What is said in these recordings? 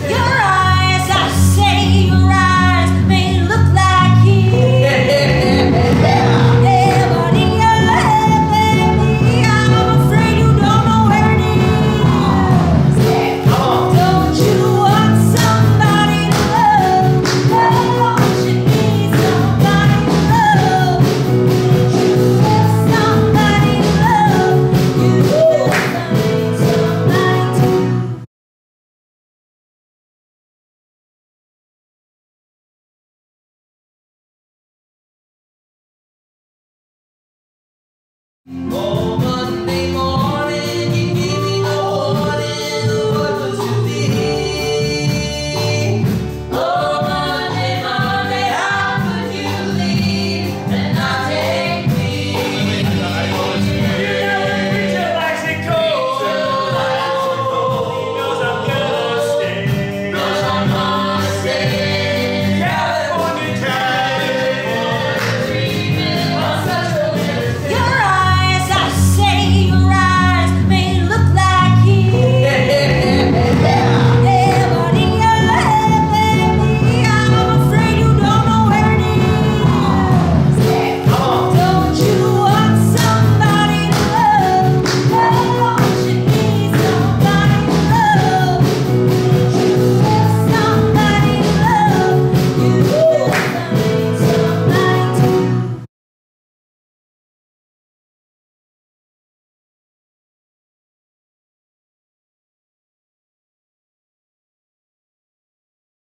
Your eyes, I say your eyes.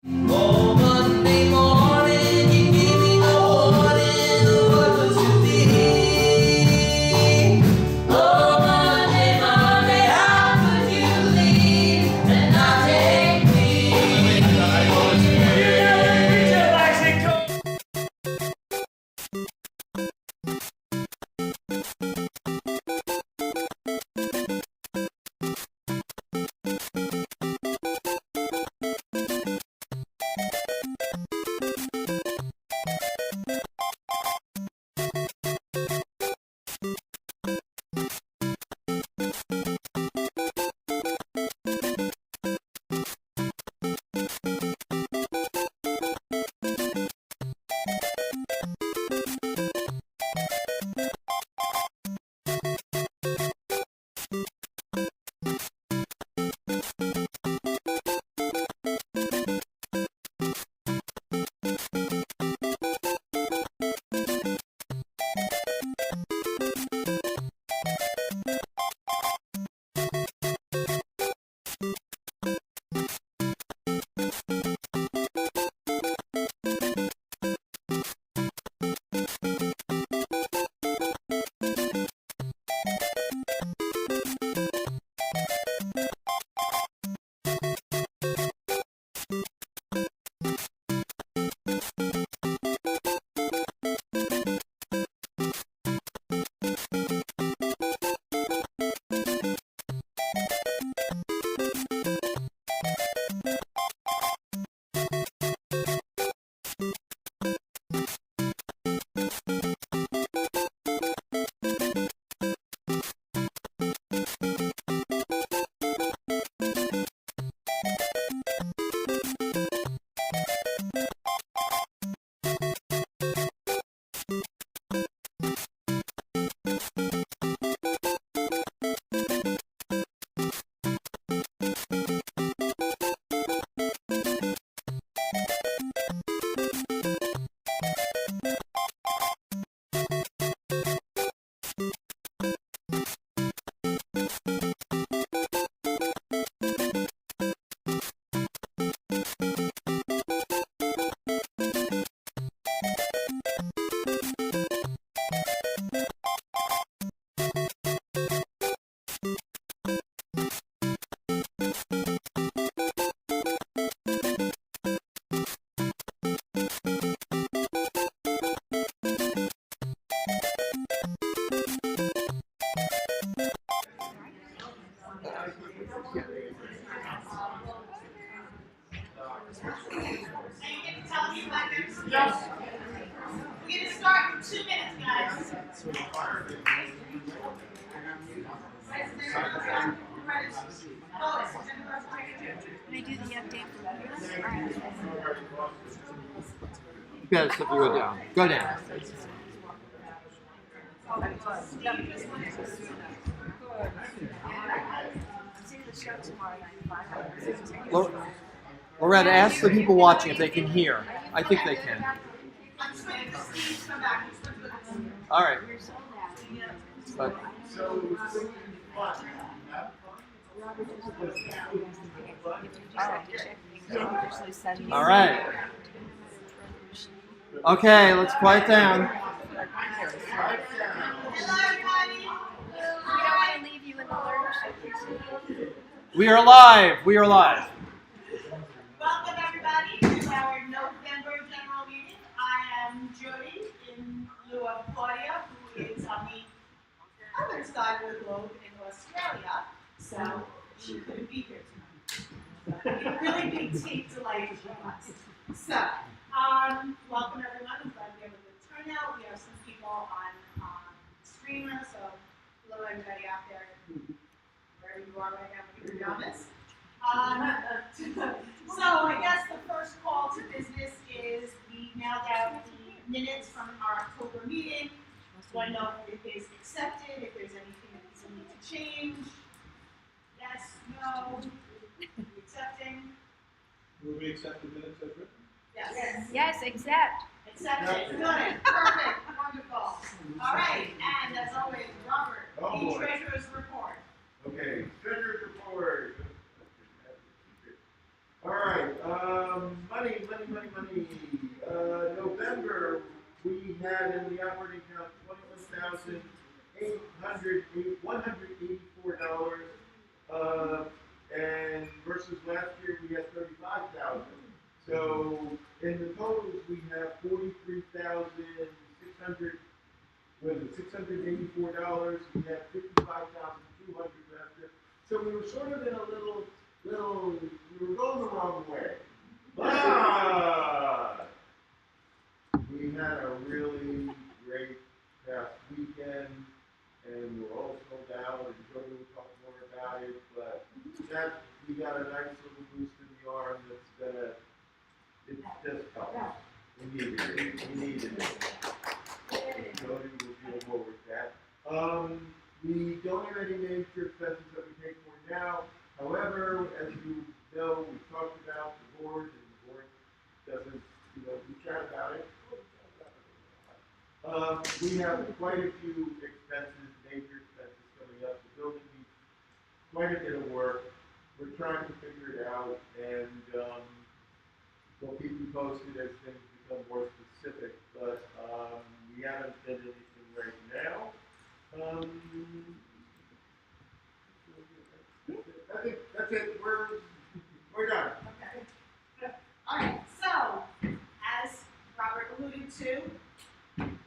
Oh, Monday morning, you gave me no warning. What was you thinking? Oh, Monday, Monday, how could you leave and not take me? Yes. We're going to start in 2 minutes, guys. Can I do the update for You gotta slip your go down. Go down. Loretta, ask the people watching if they can hear. I think they can. All right. But, all right. Okay, let's quiet down. We are live. We are live. Welcome, everybody, to our November general meeting. I am Judy in lieu of Claudia, who is on the other side of the globe in Australia, so she couldn't be here tonight. A really big delight for us. So, welcome everyone. I'm glad we have a good turnout. We have some people on streamer, so hello everybody out there, wherever you are right now in your pajamas. So I guess the first call to business is we mailed out the minutes from our October meeting. Want to know if it is accepted, if there's anything that we need to change. Yes, no, accepting. Will we accept the minutes as written? Yes. Yes, accept. Accepted. Good. Perfect. Wonderful. All right. And as always, Robert, the treasurer's report. Okay, treasurer's report. All right, money had in the operating account $21,184, and versus last year we had 35,000. So in the totals we have 43,600. Was it $684? We had 55,200 last year. So we were sort of in a little, we were going the wrong way. But we had a really great past weekend, and we're all sold out, and Jody will talk more about it, but that, we got a nice little boost in the arm that's gonna, it just helps. We needed it. Jody will deal more with that. We don't have any major expenses that we pay for now. However, as you know, we talked about the board, and the board doesn't, we chat about it. We have quite a few expenses, major expenses coming up. The building needs quite a bit of work. We're trying to figure it out, and we'll keep you posted as things become more specific. But we haven't said anything right now. I think that's it. We're done. Okay. All right, so, as Robert alluded to,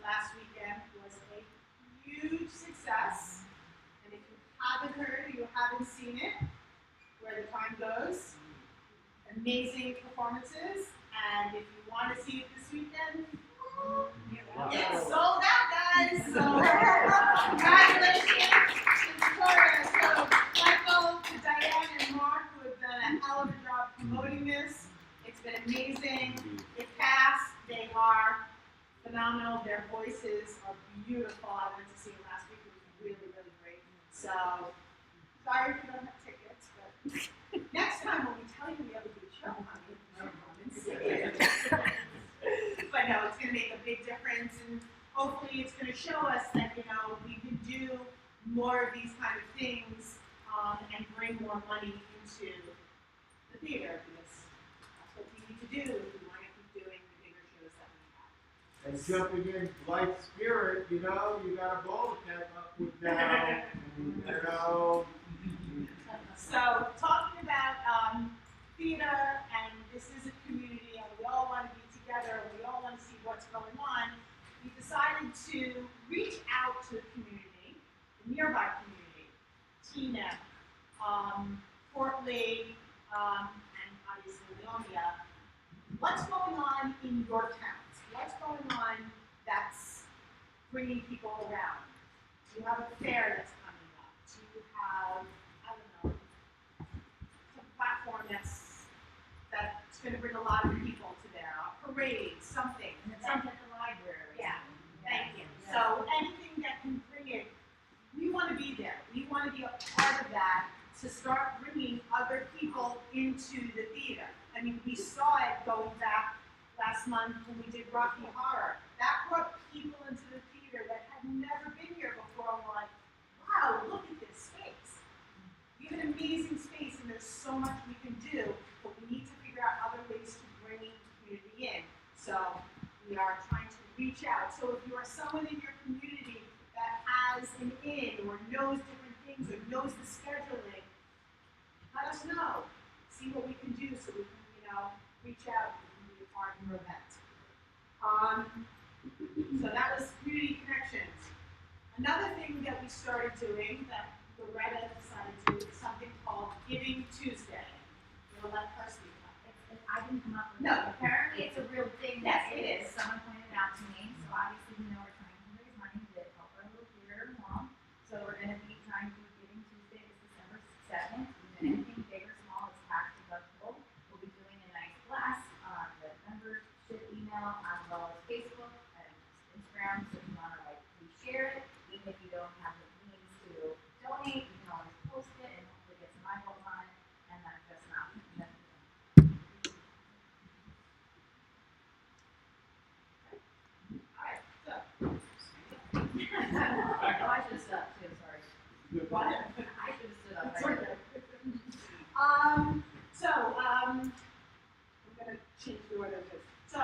last weekend was a huge success. And if you haven't heard or you haven't seen it, Where the Time Goes, amazing performances. And if you want to see it this weekend, it's sold out, guys. So, congratulations to Victoria, to Michael, to Diane, and Mark, who have done a hell of a job promoting this. It's been amazing. The cast, they are phenomenal. Their voices are beautiful. I went to see it last week. It was really, really great. So, sorry if you don't have tickets, but next time when we tell you we have a good show, honey, come and see it. But no, it's going to make a big difference, and hopefully it's going to show us that, we can do more of these kind of things and bring more money into the theater, because that's what we need to do if we want to keep doing the bigger shows that we have. And jumping in light spirit, you got a ball to cap up with now. So, talking about theater, and this is a community, and we all want to be together, and we all want to see what's going on, we decided to reach out to the community, the nearby community, Tina, Fort Lee, and obviously Leonia. What's going on in your towns? What's going on that's bringing people around? Do you have a fair that's coming up? Do you have, I don't know, some platform that's going to bring a lot of people to there? A parade, something. Something at the library. Yeah, thank you. So anything that can bring it, we want to be there. We want to be a part of that to start bringing other people into the theater. I mean, we saw it going back last month when we did Rocky Horror. That brought people into the theater that had never been here before. And we're like, wow, look at this space. We have an amazing space, and there's so much we can do, but we need to figure out other ways to bring the community in. So we are trying to reach out. So if you are someone in your community that has an in or knows different things or knows the scheduling, let us know. See what we can do so we can, reach out and be a part of your event. So that was community connections. Another thing that we started doing that Loretta decided to do is something called Giving Tuesday. We'll let her speak about it. I didn't come up with No, it. Apparently it's a real thing. Yes, that it is. Someone pointed out to me. So obviously we know we're trying to raise money to help our little theater along. So we're going to be trying to do Giving Tuesday is December 7th. Even anything big or small is tax deductible. We'll be doing a nice blast on the membership email as well as Facebook and Instagram. So if you want to please share it. Even if you don't have the means to donate, you can always post it and hopefully get some eyeballs on it. And that's just not. Alright, so. Oh, I should have stood up too, sorry. What? I should have stood up. It's okay. I'm gonna change the order of this. So,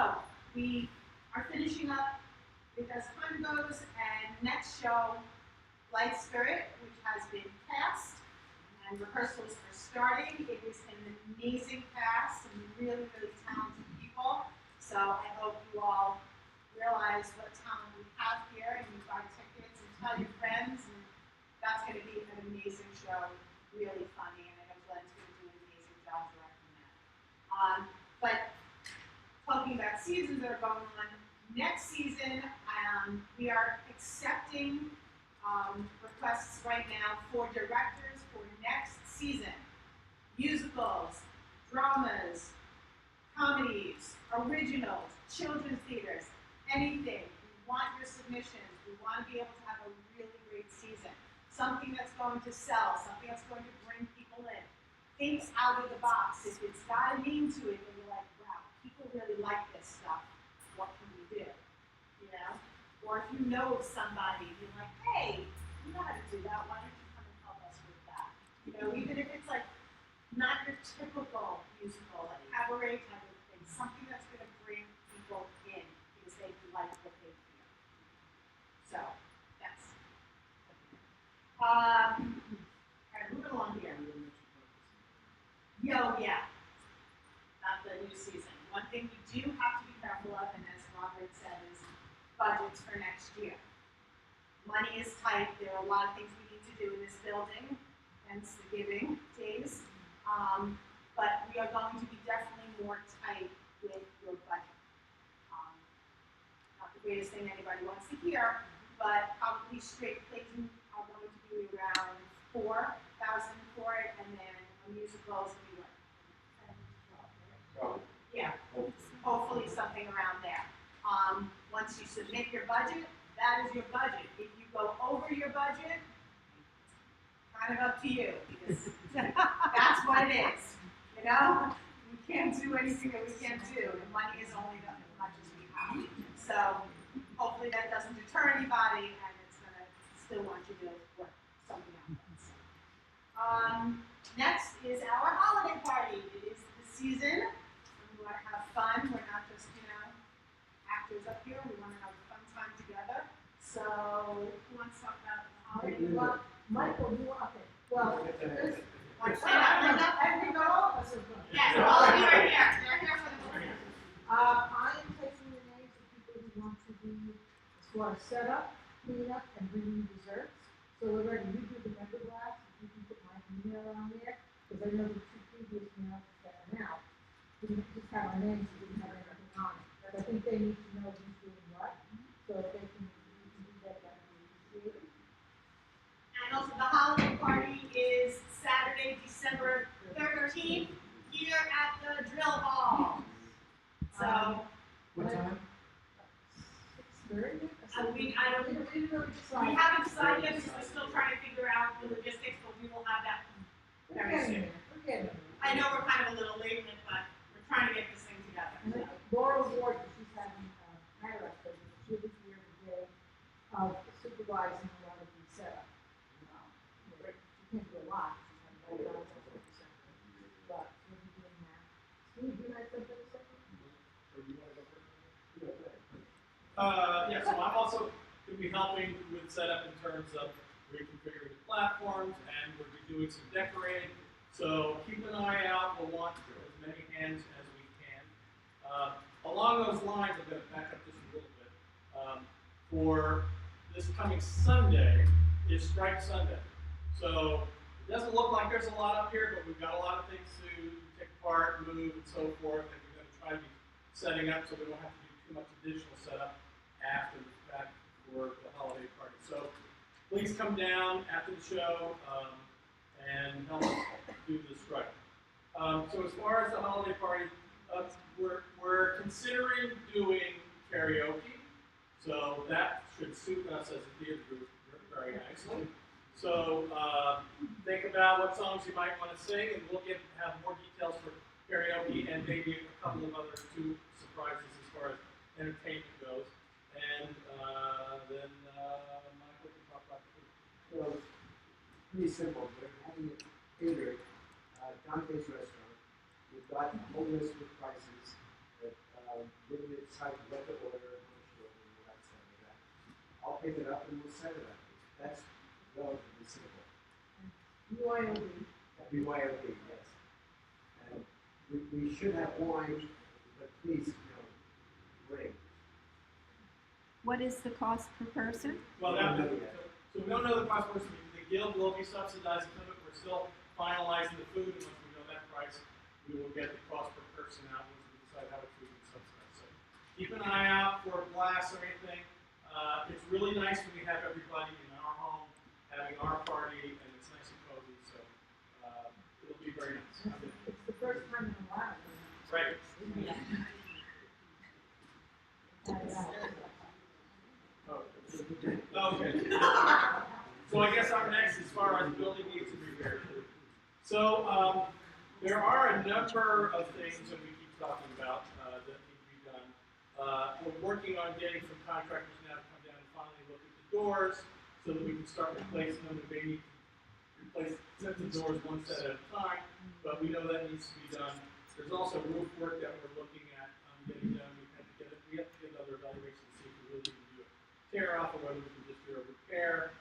we are finishing up with as time goes, and next show, Light Spirit, which has been cast, and rehearsals are starting. It is an amazing cast and really, really talented people. So I hope you all realize what talent we have here, and you buy tickets and tell your friends, and that's going to be an amazing show, really funny, and I know Glenn's going to do an amazing job directing that. But talking about seasons that are going on, next season, we are accepting requests right now for directors for next season. Musicals, dramas, comedies, originals, children's theaters, anything. We want your submissions. We want to be able to have a really great season. Something that's going to sell, something that's going to bring people in. Things out of the box. If it's got a name to it, and you're like, wow, people really like this stuff, what can we do? You know? Or if you know of somebody, you're like, hey, you know how to do that, why don't you come and help us with that? You know, even if it's like not your typical musical, like cabaret type of thing, something that's going to bring people in because they like what they hear. So, that's all right, moving along here. Yeah, not the new season. One thing we do have to be careful of, and as Robert said, is budgets for next year. Money is tight. There are a lot of things we need to do in this building, hence the giving days. But we are going to be definitely more tight with your budget. Not the greatest thing anybody wants to hear, but probably straight Clayton are going to be around $4,000 for it, and then a musical is going to be like 10, 12, right? Yeah, hopefully something around there. Once you submit your budget, that is your budget. If you go over your budget, kind of up to you, because that's what it is. You know, we can't do anything that we can't do. The money is only as much as we have. So hopefully that doesn't deter anybody, and it's gonna still want you to work something out. Next is our holiday party. It is the season. We want to have fun. We're not just, you know, actors up here. We want to have a fun time together. So who wants to talk about the holiday? Well, Michael, you want it? Well, this, Like, all of us are good. Yes, all of you are here. They're here for the movie. I am taking the names of people who want to be sort of set up, clean up, and bring you desserts. So Loretta, you do the member blast, you can put my email on there, because I know the two previous mails that are out didn't just have our names, it didn't have anything on it. But I think they need to know who's doing what, so if they can, you can do that, that would be appreciated. And also the holiday party is Saturday, December 13th, here at the Drill Hall. So, What time? 6:30? we haven't decided yet because we're still trying to figure out the logistics, but we will have that very soon. I know we're kind of a little late in it, but we're trying to get this thing together. And then Laura Ward, she's having cataract surgery, she was here today of supervising a lot of the setup. She can't do a lot, she's having a lot of but she'll be doing that. Steve, you guys have something to say? Yeah, so I'm also going to be helping with setup in terms of reconfiguring the platforms, and we'll be doing some decorating. So keep an eye out. We'll want as many hands as we can. Along those lines, I'm going to back up just a little bit. For this coming Sunday is Strike Sunday. So it doesn't look like there's a lot up here, but we've got a lot of things to take apart, move, and so forth, and we're going to try to be setting up so we don't have to do too much additional setup after the fact for the holiday party. So please come down after the show and help us do the strike. So as far as the holiday party, we're considering doing karaoke. So that should suit us as a theater group very nicely. So think about what songs you might want to sing, and we'll have more details for karaoke and maybe a couple of other two surprises as far as entertainment goes. And then Michael can talk about food. So, pretty simple. We're having it catered, Dante's restaurant. We've got a whole list of prices that limited site, what to order, how much to order, and all that stuff like that. I'll pick it up and we'll set it up. That's relatively simple. BYOB. BYOB, yes. And we should have wine, but please, bring. What is the cost per person? Well, We don't know yet. so we don't know the cost per person. The guild will be subsidizing some of it. We're still finalizing the food, and once we know that price, we will get the cost per person out once we decide how much we can subsidize. So keep an eye out for glass or anything. It's really nice when we have everybody in our home having our party, and it's nice and cozy. So it'll be very nice. It's the first time in a while. Right. Okay. So I guess our next, as far as building needs to be repaired. So there are a number of things that we keep talking about that need to be done. We're working on getting some contractors now to come down and finally look at the doors so that we can start replacing them. We may need to replace sets of doors one set at a time, but we know that needs to be done. There's also roof work that we're looking at getting done. We have to get another evaluation to see if we really need to do a tear off or whether we can just do a repair.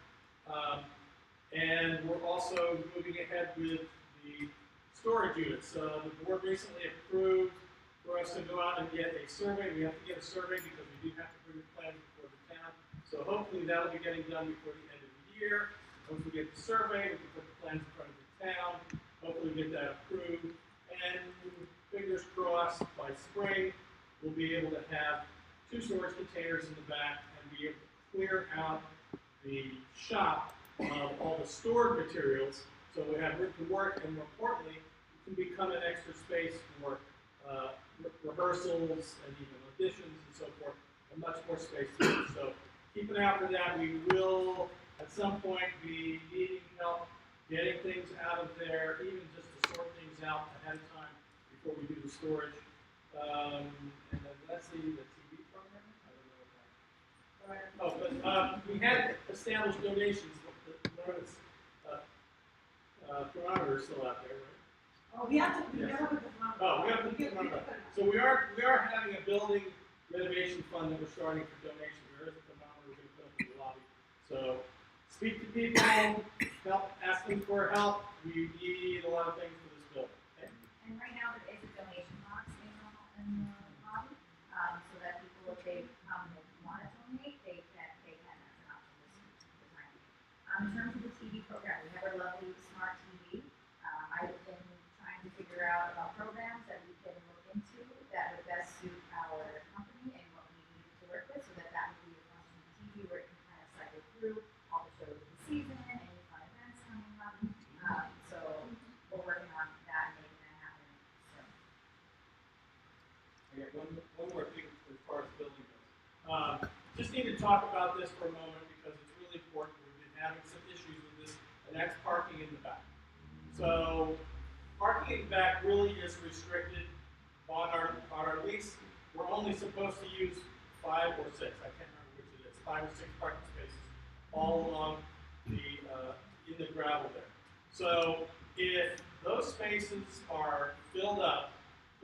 And we're also moving ahead with the storage units. The board recently approved for us to go out and get a survey. We have to get a survey because we do have to bring the plans before the town. So hopefully that'll be getting done before the end of the year. Once we get the survey, we can put the plans in front of the town. Hopefully get that approved. And fingers crossed, by spring, we'll be able to have 2 storage containers in the back and be able to clear out the shop of all the stored materials, so we have room to work, and more importantly, it can become an extra space for rehearsals and even auditions and so forth, and much more space to use. So keep an eye out for that. We will, at some point, be needing help getting things out of there, even just to sort things out ahead of time before we do the storage. And then let's see, the TV program? I don't know what that. Oh, but we had established donations. Thermometer is still out there, right? Oh, we have to, we Yes. never put the phone. Oh, we have the thermometer. So we are having a building renovation fund that we're starting for donations. There is a thermometer we're going to put up in the lobby. So speak to people, ask them for help. We need a lot of things for this building. Okay? And right now, there is a donation box in the lobby, so that people, if they want to donate, they can, that's an option this time. In terms of the TV program, we have our lovely smart TV. I've been trying to figure out about programs that we can look into that would best suit our company and what we need to work with, so that would be a functioning TV where it can kind of cycle through all the shows of the season, any fun events coming up. So we're working on that and making that happen soon. Okay, one more thing as far as building goes. Just need to talk about this for a moment because it's really important. We've been having some issues with this, and that's parking in the back. So parking in the back really is restricted on our lease. We're only supposed to use 5 or 6. I can't remember which it is. 5 or 6 parking spaces all along the in the gravel there. So if those spaces are filled up,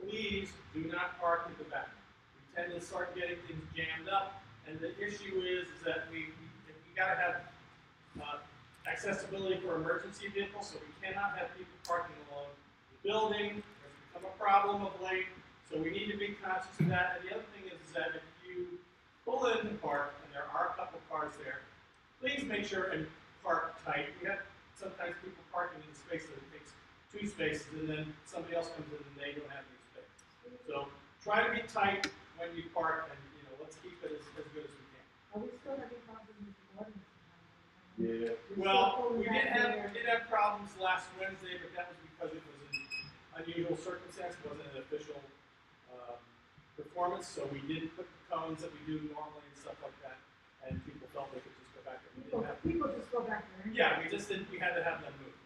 please do not park in the back. We tend to start getting things jammed up, and the issue is that we got to have accessibility for emergency vehicles, so we cannot have people parking along the building. It's become a problem of late, so we need to be conscious of that. And the other thing is that if you pull in the park, and there are a couple cars there, please make sure and park tight. We have sometimes people parking in a space that it takes 2 spaces, and then somebody else comes in and they don't have any space. So try to be tight when you park, and let's keep it as good as we can. Are we still having problems with the ordinance? Yeah. Well, we did have problems last Wednesday, but that was because it was an unusual circumstance. It wasn't an official performance, so we did put the cones that we do normally and stuff like that, and people felt they could just go back there. We didn't have People just go back there. Yeah, we just didn't. We had to have them move.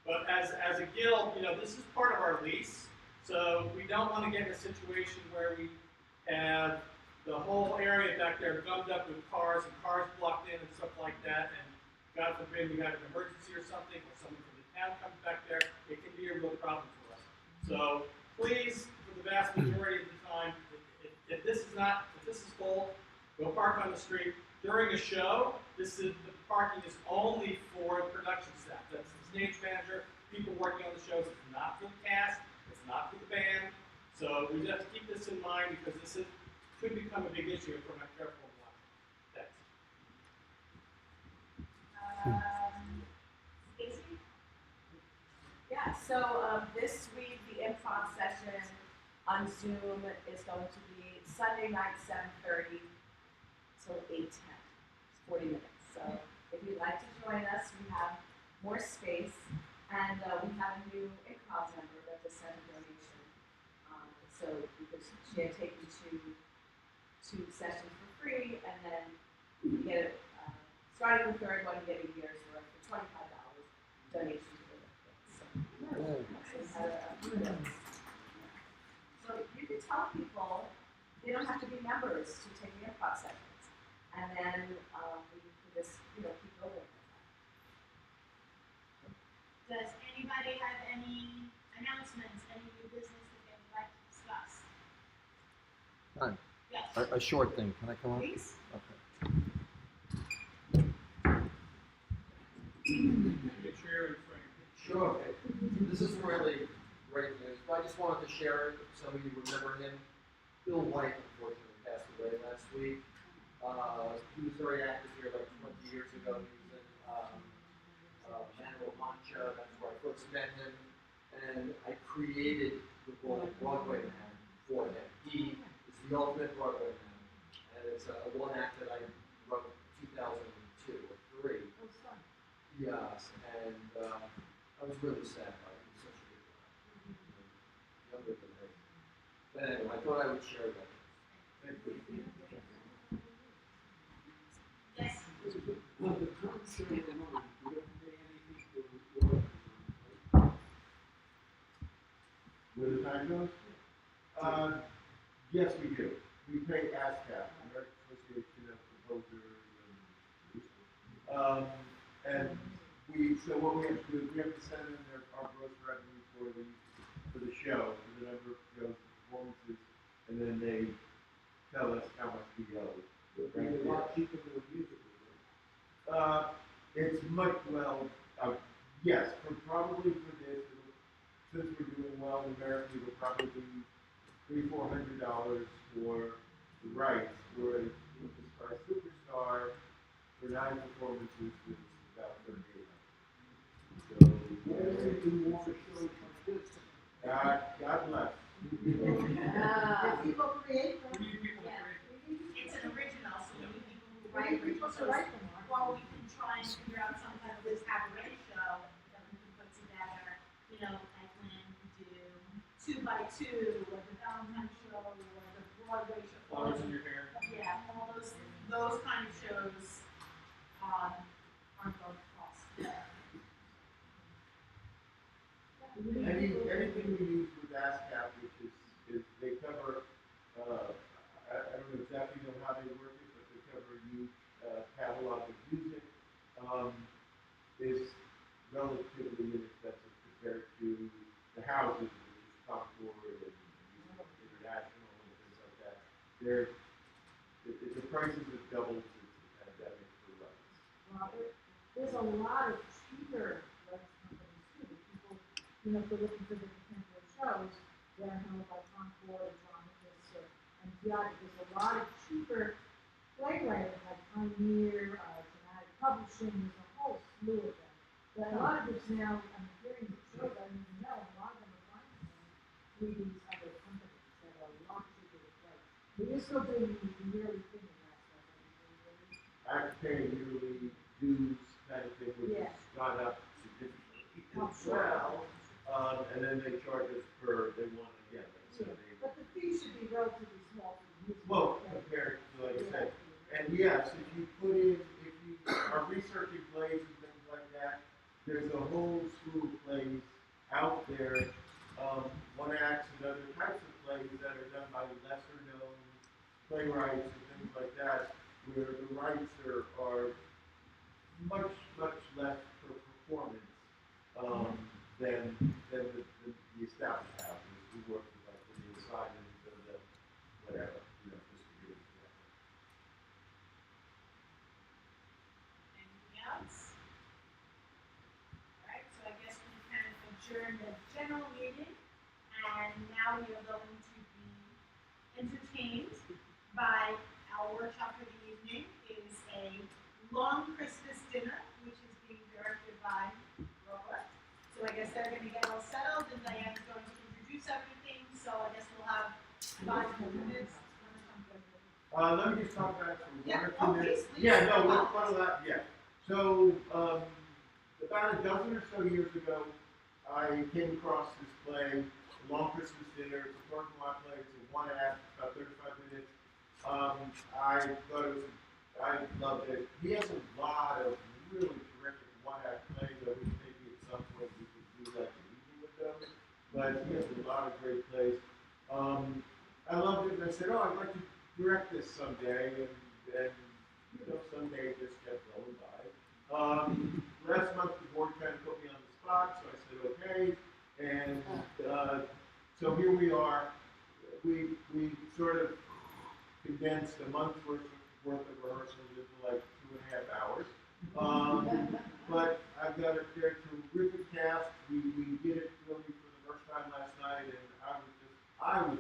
But as a guild, this is part of our lease, so we don't want to get in a situation where we have the whole area back there gummed up with cars and cars blocked in and stuff like that. And God forbid we have an emergency or something, or someone from the town comes back there, it can be a real problem for us. So please, for the vast majority of the time, if this is full, go park on the street. During a show, the parking is only for production staff. That's the stage manager, people working on the shows. It's not for the cast. It's not for the band. So we just have to keep this in mind because could become a big issue if we're not careful about it. Thanks. Stacy? Yeah, so this week the improv session on Zoom is going to be Sunday night, 7:30 till 8:10. It's 40 minutes. So if you'd like to join us, we have more space, and we have a new improv member that just sent a donation. So because she had taken two sessions for free, and then you get starting the third one, you get a year's worth for $25 donation to the So you can tell people they don't have to be members to take the improv sessions, and then we can just keep building. Does anybody have any announcements, any new business that they would like to discuss? Fine. Yes. A short thing. Can I come on? Please? Okay. Make sure you're in front of you. Sure. This is really great news, but I just wanted to share it. Some of you remember him. Bill White, unfortunately, passed away last week. He was very active here like 20 years ago. He was in Manuel Mancha. That's where I first met him. And I created the role of Broadway Man for him. He is the ultimate Broadway Man. And it's a one act that I wrote in 2002 or 3. Yes, and I was really sad by it. He was such a good guy. Younger than me. But anyway, I thought I would share that. Thank you. Yes. Well, the concert alone, we don't pay anything for work. Where the time goes? Yes, we do. We pay ASCAP, American Association of Composers and Producers. And so what we have to do is we have to send in our gross revenue for the show, for the number of shows, performances, and then they tell us how much we owe. But we a lot cheaper than a musical, right? It's much, yes, probably for this, since we're doing well numerically, it'll probably be $300-400 for the rights, whereas our Superstar for 9 performances is about $38. Why don't we do more shows like this? God bless. People create We them. need people to create. It's an original, so we need people who We write need people originals. to write them. Well, we can try and figure out some kind of this cabaret show that we can put together, like when we do 2x2, or the Valentine show, or the Broadway show. Flowers in your hair. Yeah, all those kind of shows, aren't going to cost. Anything we use with ASCAP, which is they cover, I don't exactly know how they work it, but they cover a huge catalog of music, is relatively inexpensive compared to the houses, which is Concord and International and things like that. The prices have doubled since the pandemic for rights. Robert, there's a lot of cheaper rights companies too. People, if they're looking for the contemporary shows, they're held by Concord or Dramatist and Theater. There's a lot of cheaper playwriting like Pioneer, Dramatic Publishing. There's a whole slew of them. But a lot of it's now, I'm hearing the shows I don't even know, and a lot of them are finding them through these other companies that are a lot cheaper to play. But you're still doing the yearly thing in that stuff, right? I have to pay a yearly dues kind of thing, which Yeah. has gone up significantly Oh, as well. And then they charge us they want, again, so Yeah. they, But the fee should be relatively small for the music. well, compared to, like I said, and yes, if you are researching plays and things like that, there's a whole slew of plays out there, one acts and other types of plays that are done by lesser known playwrights and things like that, where the rights are much less per performance than the established houses who work with like the assignments and the whatever, just to give it adjourn the general meeting, and now we are going to be entertained by our workshop for the evening is a long Christmas dinner, which is being directed by Robert. So I guess they're gonna get all settled, and Diane's going to introduce everything, so I guess we'll have 5 minutes. Let me just talk about it for Yeah, 1 or 2 oh, minutes. please. Yeah, no, what'll that, yeah. So, about a dozen or so years ago, I came across this play, Long Christmas Dinner. It's a parking lot play. It's a 1 act, about 35 minutes. I thought it was, I loved it. He has a lot of really terrific 1 act plays. I wish maybe at some point we could do like an evening with those. But he has a lot of great plays. I loved it, and I said, oh, I'd like to direct this someday, and you know, someday it just kept going by. Last month the board kind of put me on the spot, so I said okay, and so here we are. We sort of condensed a month's worth of rehearsals into like 2.5 hours. But I've got a terrific cast. We did it really for the first time last night, and I was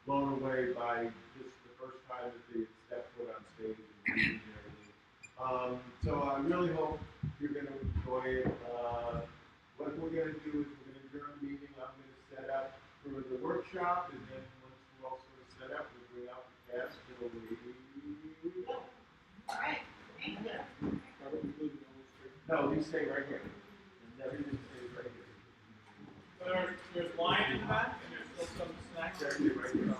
blown away by just the first time that they stepped foot on stage and reading and everything. So I really hope you're going to enjoy it. What we're going to do is we're going to adjourn the meeting. I'm going to set up for the workshop, and then once we're all sort of set up, we'll bring out the cast and we'll All right, thank you. No, you stay right here. And everything stays right here. There's wine in the back, and there's still some snacks. Right here, right here.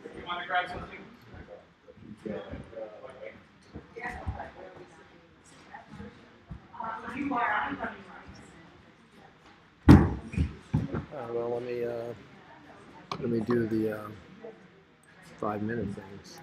If you want to grab something. You are, I'm running. Well, let me do the 5-minute things.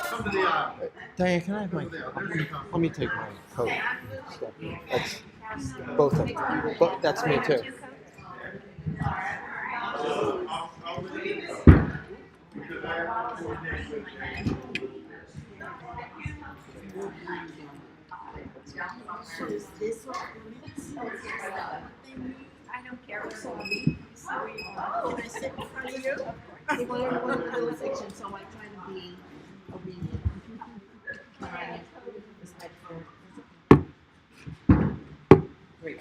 Come to the aisle. Diane, can I have my? Let me take my coat. Stuff. That's both of them. But that's me too. I'll leave because I have to coordinate with I don't care. Can I sit in front of you? They wanted one of the little sections, so I try to be obedient. Kind, respectful. Great.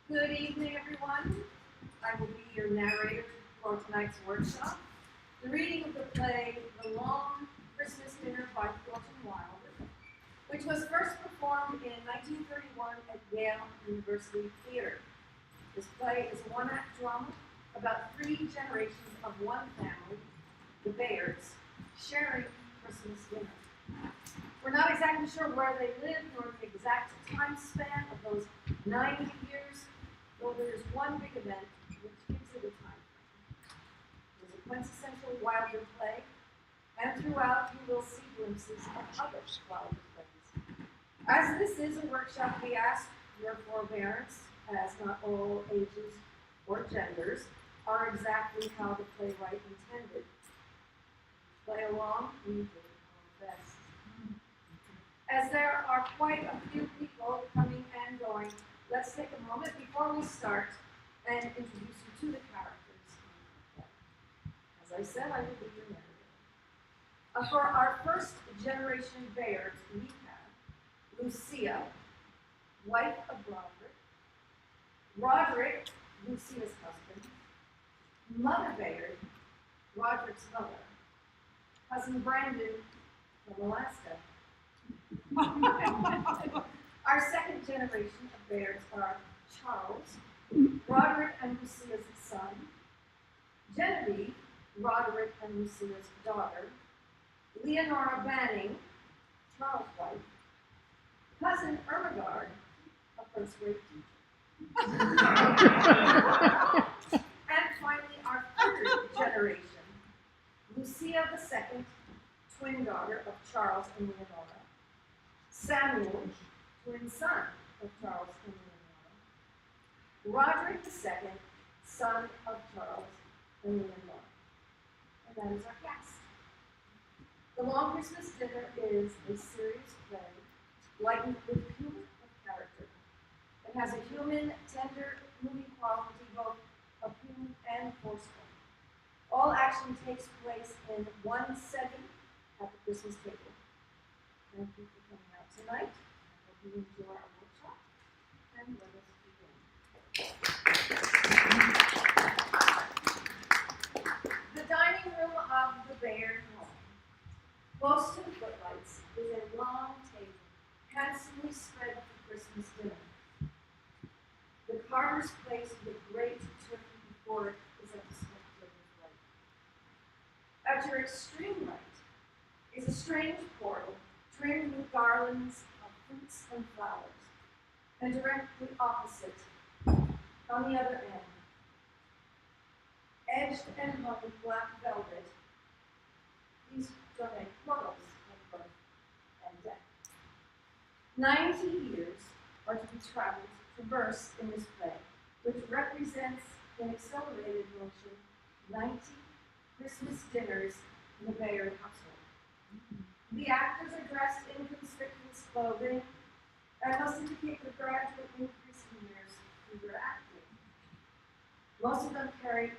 Good evening, everyone. I will be your narrator for tonight's workshop. The reading of the play, The Long Christmas Dinner by Thornton Wilder, which was first performed in 1931 at Yale University Theater. This play is a one-act drama about 3 generations of one family, the Bayards, sharing Christmas dinner. We're not exactly sure where they lived nor the exact time span of those 90 years, though there's one big event which gives it a time frame. It was a quintessential Wilder play, and throughout you will see glimpses of other Wilder plays. As this is a workshop, we ask your forbearance, as not all ages or genders are exactly how the playwright intended. Play along, we do our best. As there are quite a few people coming and going, let's take a moment before we start and introduce you to the characters. As I said, I will be your narrator. For our first generation Bayards, we have Lucia, wife of Roderick, Roderick, Lucia's husband, Mother Bayard, Roderick's mother, cousin Brandon from Alaska. Our second generation of Bayards are Charles, Roderick and Lucia's son, Genevieve, Roderick and Lucia's daughter, Leonora Banning, Charles' wife, cousin Ermengarde, a first-rate teacher. And finally, our third generation, Lucia II, twin daughter of Charles and Leonora, Samuel, twin son of Charles and Leonora, Roderick II, son of Charles and Leonora. that is our cast. The Long Christmas Dinner is a serious play, lightened with humor and character. It has a human, tender, moving quality, both appealing and forceful. All action takes place in one setting at the Christmas table. Thank you for coming out tonight. I hope you enjoy our workshop. And let us begin. The dining room of the Bayard home. Close to the footlights is a long table, handsomely spread for Christmas dinner. The carver's place with a great turkey before it is at the spectator's right. At your extreme right is a strange portal trimmed with garlands of fruits and flowers, and directly opposite, on the other end, edged and hung with black velvet, these donate portals of birth and death. 90 years are to be traversed in this play, which represents in accelerated motion 90 Christmas dinners in the Bayard household. The actors are dressed in conspicuous clothing and must indicate the gradual increase in years through their acting. Most of them carry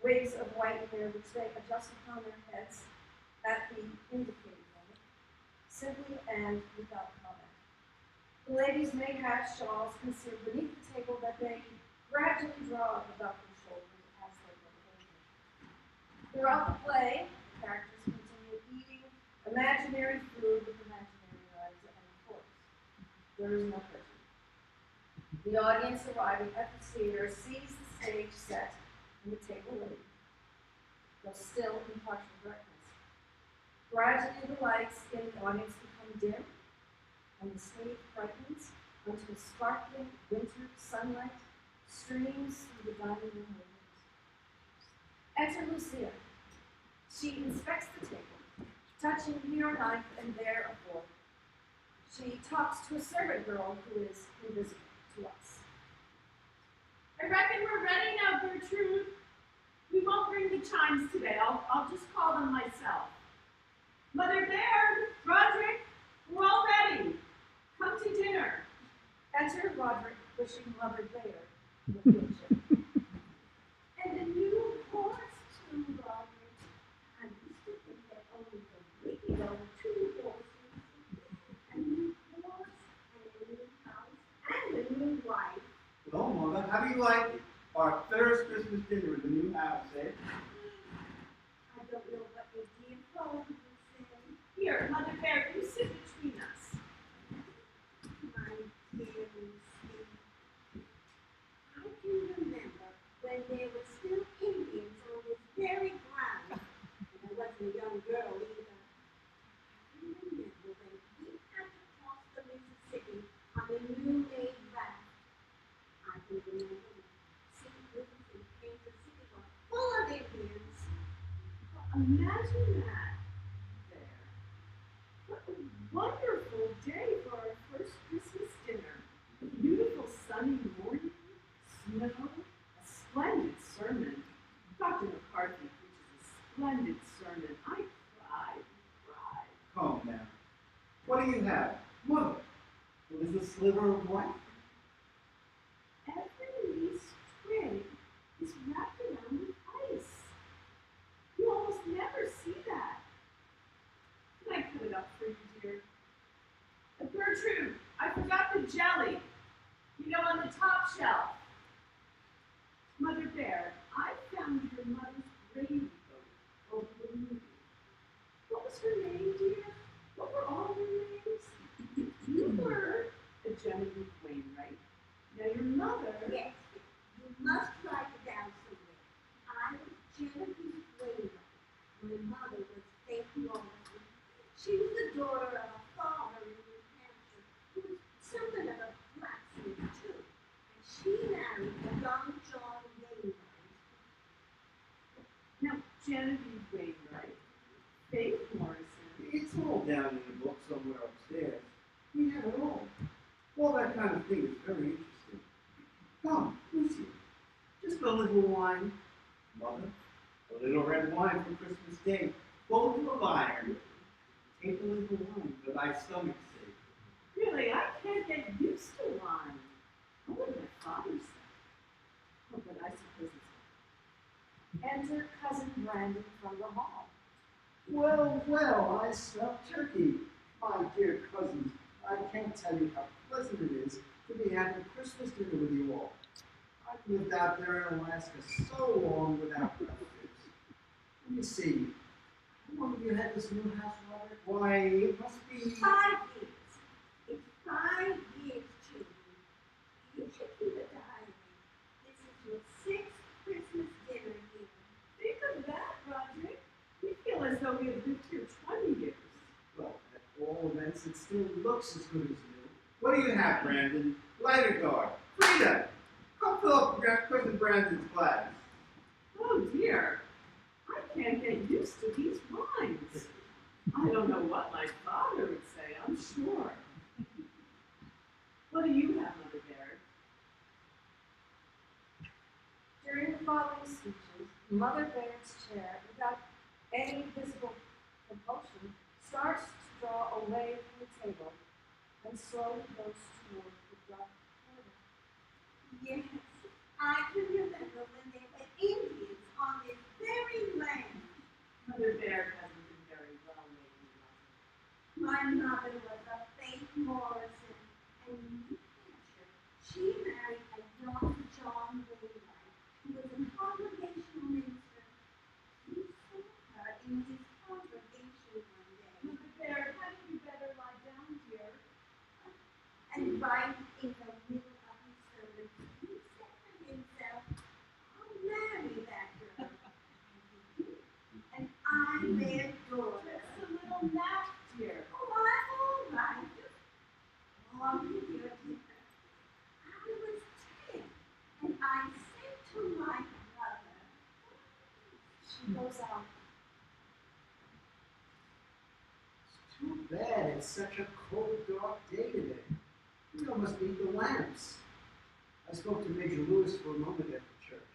wigs of white hair which they adjust upon their heads at the indicated moment, simply and without comment. The ladies may have shawls concealed beneath the table that they gradually draw up about their shoulders as they go over. Throughout the play, the characters continue eating imaginary food with imaginary knives and forks. There is no pressure. The audience arriving at the theater sees the stage set and the table laid, though still in partial darkness. Gradually, the lights in the audience become dim, and the stage brightens until sparkling winter sunlight streams through the dining room windows. Enter Lucia. She inspects the table, touching here a knife and there a fork. She talks to a servant girl who is invisible to us. I reckon we're ready now, Gertrude. We won't ring the chimes today. I'll just call them myself. Mother Baird, Roderick, we're all ready. Come to dinner. Enter Roderick pushing Mother Baird in the wheelchair. And a new horse too, Roderick. I used to think that only the wicked owned 2 horses. A new horse and a new house and a new wife. Well, Mother, how do you like it? Our first Christmas dinner in the new house, eh? I don't know what your dear father would say. Here, Mother Baird, you sit between us. My dear Lucy, I can remember when there were still Indians on this very ground, and I wasn't a young girl either. I remember when we had to cross the Mississippi on a new-made raft. I can remember when St. Louis and Kansas City were full of Indians. Well, imagine that. What a wonderful day for our first Christmas dinner. A beautiful sunny morning, snow, a splendid sermon. Dr. McCarthy preaches a splendid sermon. I cried. Come now. What do you have? Mother, what is a sliver of white? Every least twig is wrapped around with ice. You almost never see that. Can I cut it up for you, dear? Gertrude, I forgot the jelly. You know, on the top shelf. Mother Baird, I found your mother's gravy boat over the movie. What was her name, dear? What were all your names? You were a Genevieve Wainwright. Now your mother. Yes, you must write it down somewhere. I was Genevieve Wainwright. My mother was Faith Lawson. She was the daughter of a farmer in New Hampshire who was something of a blacksmith too. And she married a young John Wainwright. Now Genevieve Wainwright. Faith Morrison. It's all down in the book somewhere upstairs. We have it all. All that kind of thing is very interesting. Come, Lucy. Just a little wine. Mother, A little red wine for Christmas Day, full of iron. Take a little wine for thy stomach's sake. Really, I can't get used to wine. What would my father say? Oh, but I suppose it's Enter cousin Brandon from the hall. Well, well, I smell turkey. My dear cousins, I can't tell you how pleasant it is to be having Christmas dinner with you all. I've lived out there in Alaska so long without relatives. Let me see. How long have you had this new house, Robert? Why, it must be... 5 years. It's 5 years, children. You should keep a diary. This is your 6th Christmas dinner here. Think of that, Roderick. We feel as though we have lived here 20 years. Well, at all events, it still looks as good as new. What do you have, Brandon? Lighter guard. Frida! Come fill up cousin Brandon's glass. Oh dear, I can't get used to these wines. I don't know what my father would say, I'm sure. What do you have, Mother Bear? During the following speeches, Mother Bear's chair, without any visible compulsion, starts to draw away from the table and slowly goes toward the dark corner. Yes, I can remember when there were Indians on this very land. Mother Bear hasn't been very well lately, Roger. My mother was a Faith Morrison, and in New Hampshire, she married a young John Wainwright, who was a congregational minister. He saw her in his congregation one day. Mother Bear, hadn't you better lie down, dear? And right in the middle of his sermon, he said to himself, I'll marry that girl. And he did. And I read Dora. Just a little nap, dear. Oh, I'm all right. Just on with your dinner. I was 10, and I said to my brother, She goes out. It's too bad it's such a cold, dark day today. We almost need the lamps. I spoke to Major Lewis for a moment at the church.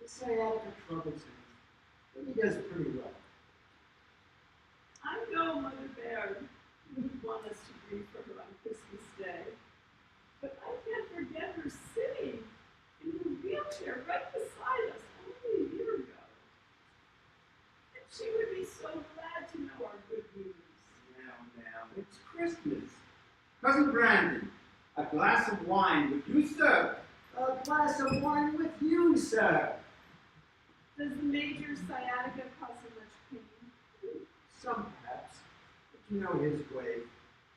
The sciatica troubles him, but he does pretty well. I know Mother Bear wouldn't want us to grieve for her on Christmas Day, but I can't forget her sitting in her wheelchair right beside us only a year ago. And she would be so glad to know our good news. Now, it's Christmas. Cousin Brandon, a glass of wine with you, sir. A glass of wine with you, sir. Does the Major's sciatica cause him much pain? Some perhaps, but you know his way.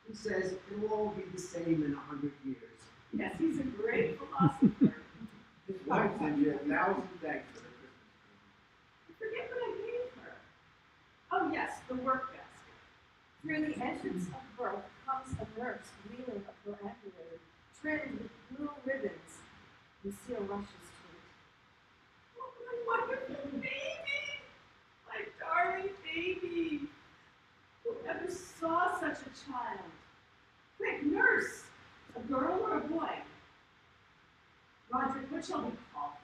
He says it'll all be the same in 100 years. Yes, he's a great philosopher. His wife sends you 1,000 thanks for the Christmas I forget what I gave her. Oh yes, the work basket. Through the entrance of birth comes a nurse wheeling a perambulator trimmed with blue ribbons. Lucille rushes to it. Oh, my wonderful baby! My darling baby! Whoever saw such a child? Quick, nurse! A girl or a boy? Roderick, what shall we call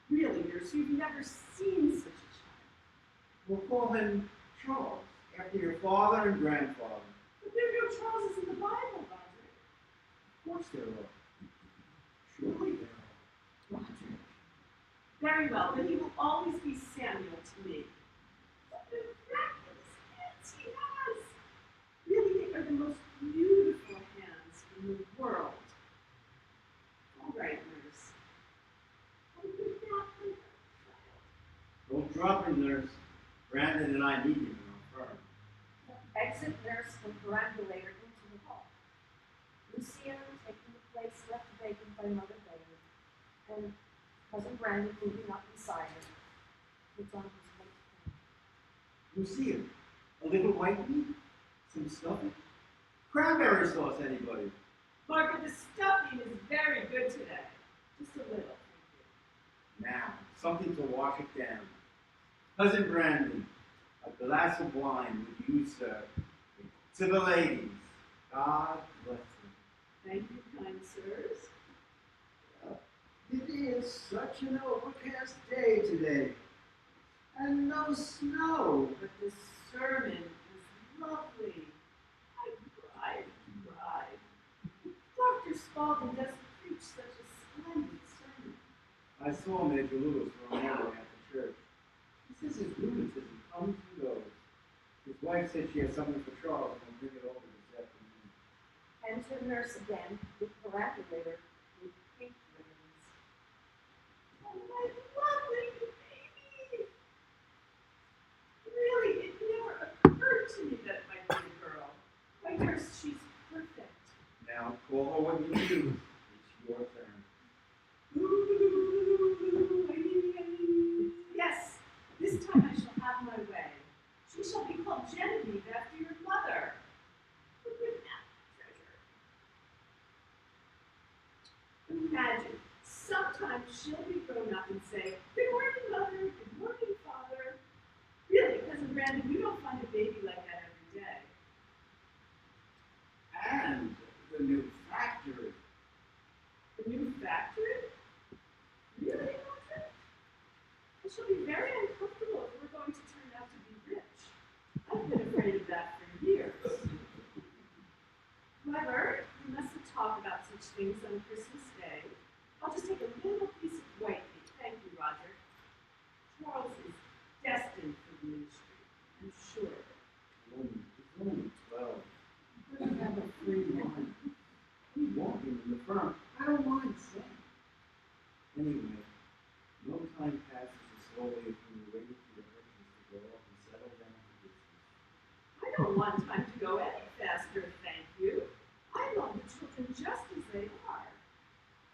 him? Really, nurse, you've never seen such a child. We'll call him Charles, after your father and grandfather. But there are no Charleses in the Bible, Roderick. Of course there are. Surely there are. Roderick. Very well, but he will always be Samuel to me. What miraculous hands he has! Really, they are the most beautiful hands in the world. All right, nurse. Open that little child. Don't drop him, nurse. Brandon and I need him in our firm. Exit nurse and perambulator into the hall. Lucia taking the place left vacant by Mother Bear, and cousin Brandon moving up beside her, puts on his white coat. Lucia, a little white meat? Some stuffing? Cranberry sauce, anybody? Margaret, the stuffing is very good today. Just a little, thank Now, something to wash it down. Cousin Brandon, a glass of wine with you, sir. To the ladies, God bless them. you. Thank you, kind sirs. It is such an overcast day today. And no snow. But the sermon was lovely. I cried and cried. Dr. Spalding doesn't preach such a splendid sermon. I saw Major Lewis for an hour after church. He says his rheumatism comes and goes. His wife said she has something for Charles and will bring it over this afternoon. Enter nurse again with perambulator with pink ribbons. Oh, my lovely baby! Really, it never occurred to me that it might be a girl. My nurse, she's perfect. Now call her what you choose. It's your turn. Yes, this time I shall have my way. She shall be called Genevieve after your mother. Look at that treasure. Imagine, sometimes she'll be grown up and say, "Good morning, Mother. Good morning, Father." Really, Cousin Brandon, you don't find a baby like that every day. And the new factory. The new factory? Really, Mildred? I shall be very uncomfortable if we're going to turn out to be rich. I've been afraid of that for years. However, we mustn't talk about such things on Christmas Day. I'll just take a little piece of white meat. Thank you, Roger. Charles is destined for the ministry, I'm sure. He's only 12. He doesn't have a free mind. He's walking in the front. I don't mind saying. Anyway, no time passes as slowly as when you're waiting for your urchins to grow up and settle down to business. I don't want time to go any faster, thank you. I love the children just as they are.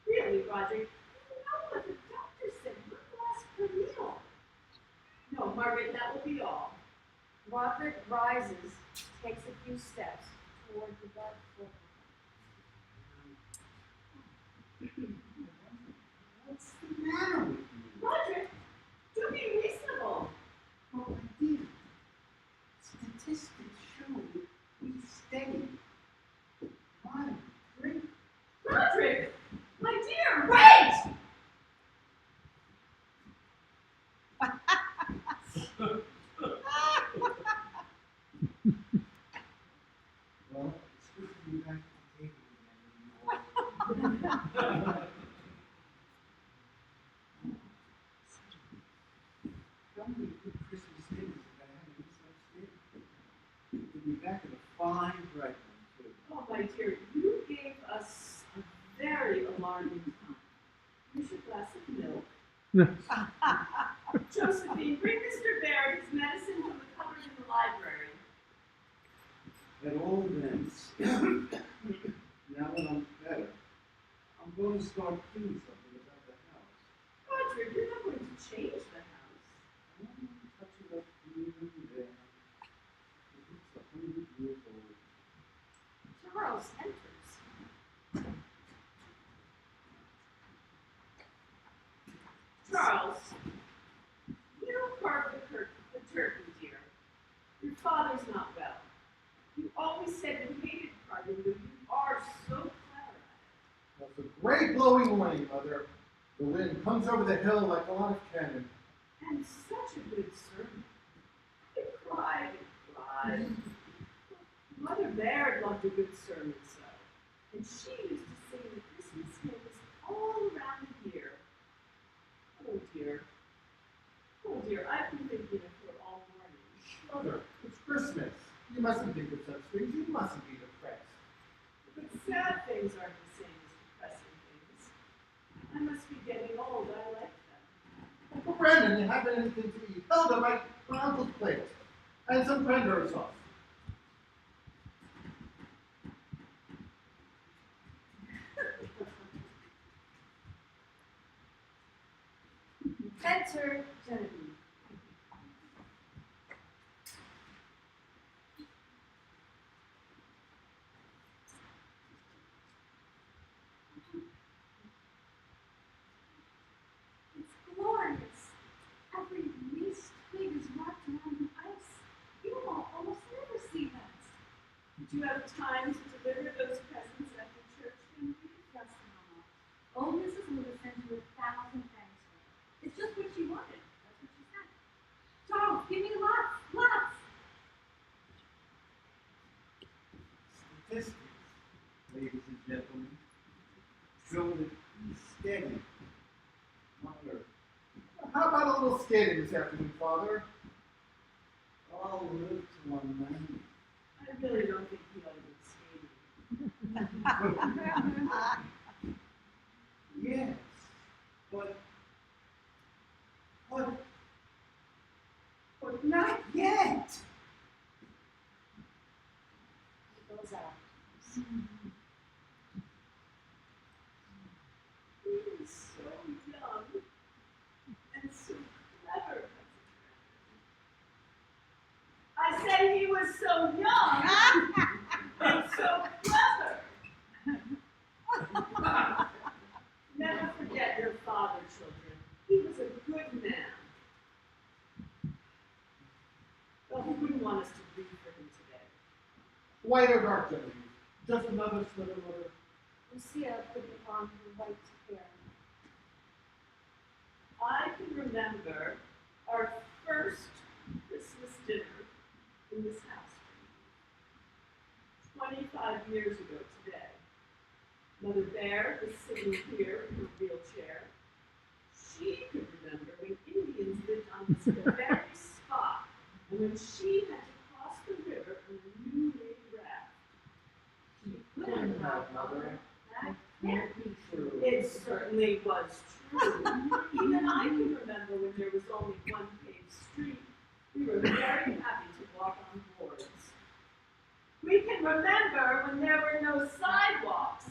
Really, Roger, you know what the doctor said would last per meal. No, Margaret, that will be all. Roderick rises, takes a few steps toward the dark floor. What's the matter with you? Roger, do be reasonable. Oh, my dear. Statistics show that we steady. One, three. Roderick, my dear, wait! Well, it's good to be back at the table again. How many good Christmas dinners have I had in such day? To be back in a fine bright one, too. Oh, my dear, you gave us a very alarming time. Here's your glass of milk. Josephine, bring Mr. Baird his medicine from the cupboard in the library. At all events, now that I'm better, I'm going to start doing something about the house. Roger, you're not going to change the house. I want to touch it up here and there. It's 100 years old. Charles enters. Charles, you carved the turkey, dear. Your father's not well. You always said you hated carving, but you are so clever at Well, it's a great blowing wind, Mother. The wind comes over the hill like a lot of cannon. it. And such a good sermon. I cried and cried. Mother Baird loved a good sermon so. And she used to sing the Christmas hymns all around the year. Oh dear. Oh dear, I've been thinking of her all morning. Mother, it's Christmas. You mustn't think of such things. You mustn't be depressed. But sad things aren't the same as depressing things. I must be getting old, I like them. Uncle Brandon, you haven't anything to eat. Hilda, my uncle's plate. And some cranberry sauce. Enter Genevieve. It's glorious. Every least twig is wrapped around in ice. You will almost never see that. Did you have time to deliver those presents after church, Genevieve? Yes, Mama. Old Mrs. Lewis sent you 1,000 thanks for it. It's just what she wanted. That's what she said. skating. Mother, How about a little skating this afternoon, Father? I'll live till I'm 90. I really don't think he ought to be skating. Yes, but not yet. He goes out. He is so young and so clever. I said he was so young and so clever. Never forget your father, children. He was a good man. Well, he wouldn't want us to grieve for him today. White or dark, Genevieve? Just another slither, Mother. Lucia put on her white hair. I can remember our first Christmas dinner in this house 25 years ago today. Mother Bear is sitting here in her wheelchair. She could remember when Indians lived on this very spot, and when she had to cross the river on a new laid raft. She couldn't have, Mother. That can't be true. It certainly was true. Even I can remember when there was only one paved street. We were very happy to walk on boards. We can remember when there were no sidewalks,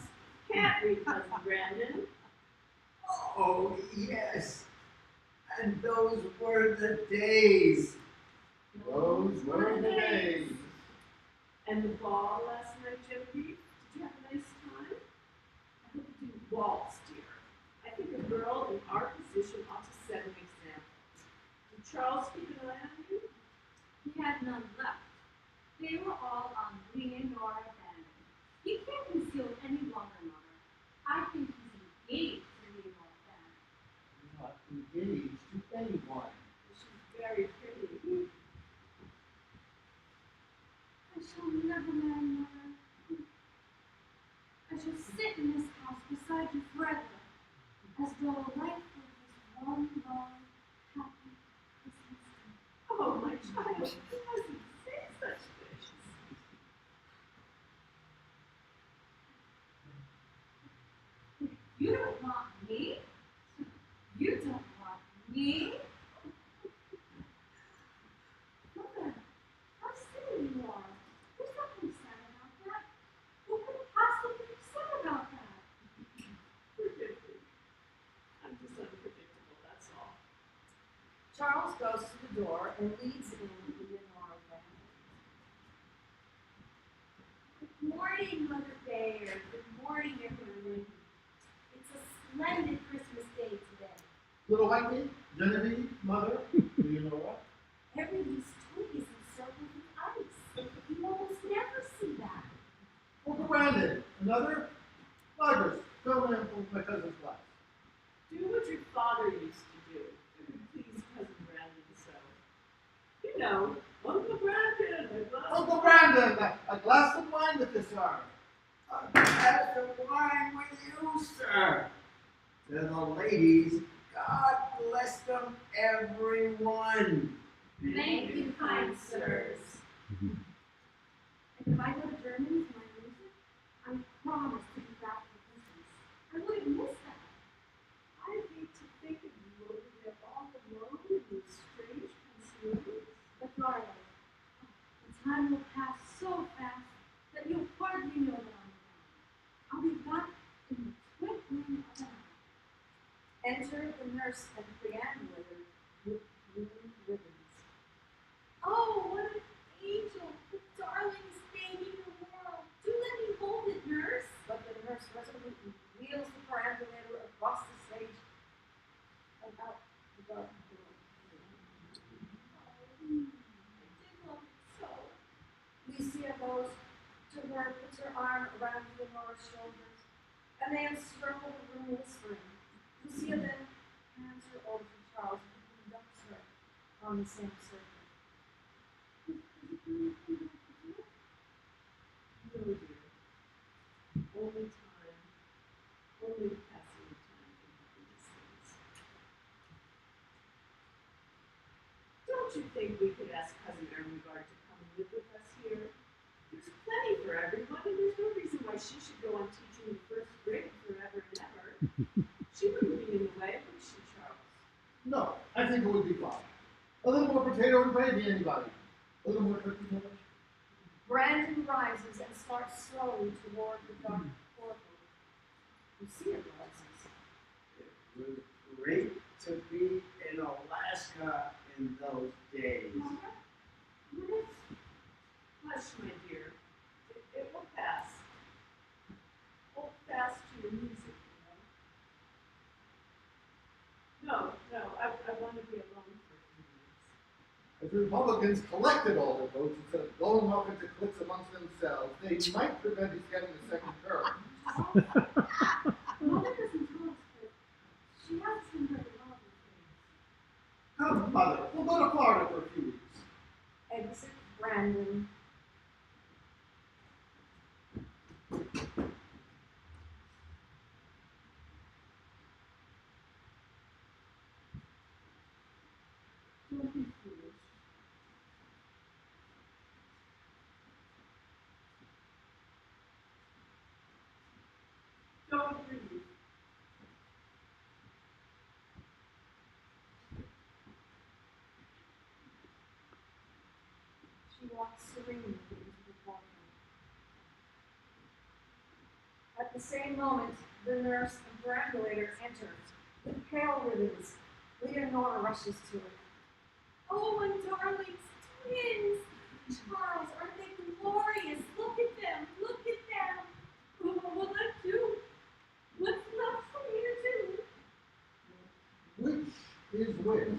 can't we, Cousin Brandon? Oh, yes. And those were the days. Those were the days. And the ball last night, Genevieve? Did you have a nice time? I hope you didn't waltz, dear. I think a girl in our position ought to set an example. Did Charles keep an eye on you? He had none left. They were all on Leonora Bannon. He can't conceal any longer, Mother. I think he's engaged to Leonora Bannon. Not engaged to anyone. She's very pretty. I shall never marry, Mother. I shall sit in this house beside you forever, as though life were just one long, happy Christmas day. Oh, my child, you mustn't say such things. You don't want me? You don't want me? Mother, how silly you are. There's nothing sad about that. What could possibly be sad about that? Forgive me. I'm just unpredictable, that's all. Charles goes to the door and leads in Leonora Bannon. Good morning, Mother Bear. Good morning, everyone. It's a splendid Christmas day today. Little Whitey, Genevieve, Mother, Leonora. Everybody's toys encircled with ice. You almost never see that. Uncle Brandon, another? Margaret, go in for my cousin's class. Do what your father used to do. It would please Cousin Brandon so. You know, Uncle Brandon, Uncle Brandon, a glass of wine with this, sir. A glass of wine with you, sir. To the ladies, God bless them, everyone. Thank you, kind sirs. And if I go to Germany for my music, I promise to be back for Christmas. I wouldn't miss that. I hate to think of you over there all alone in these strange concealments. But darling, the time will pass so fast that you'll hardly know that I'm around. I'll be back in the twinkling of an eye. Enter the nurse and preambulator with green ribbons. Oh, what an angel! The darlingest baby in the world. Do let me hold it, nurse. But the nurse resolutely wheels the perambulator across the stage and out the garden door. I did love it so. Lucia goes to her, puts her arm around Leonora's shoulders, and they encircle the room whispering. Lucia then hands her over to Charles, who conducts her on the same circle. No, dear. Only time, only the passing of time can Don't you think we could ask Cousin Ermengarde to come live with us here? There's plenty for everyone, and there's no reason why she should go on teaching in first grade forever and ever. She wouldn't be in the way, would she, Charles? No, I think it would be fine. A little more potato and gravy, anybody? A little more turkey sandwich? Brandon rises and starts slowly toward the dark portal. Lucia rises. It was great to be in Alaska in those days. Mother? Yes. Hush, my dear. It will pass. Hold fast to your music, you know. No, I want to be alone for a few minutes. If the Republicans collected all the votes instead of going off into cliques amongst themselves, they might prevent his getting a second term. Mother doesn't tell us, but she has been very well these days. Come, Mother, we'll go to Florida for a few weeks. Exit Brandon. Don't be foolish. Don't breathe. She walks serenely into the courtroom. At the same moment, the nurse and perambulator enter with pale ribbons. Leonora rushes to her. Oh, my darlings, twins! Charles, aren't they glorious? Look at them, look at them! What will I do? What's left for me to do? Which is which?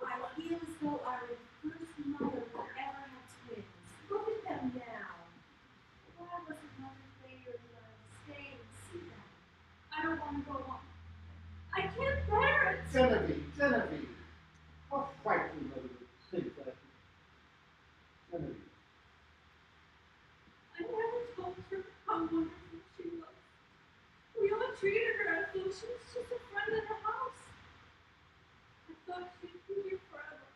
I feel as though I were the first mother who ever had twins. Look at them now. Why wasn't Mother Baker allowed to stay and see them? I don't want to go on. I can't bear it. Genevieve. How frightful Mother would think that. Genevieve. I never told her how wonderful she was. We all treated her as though she was just a friend in the house. I thought she'd be here forever.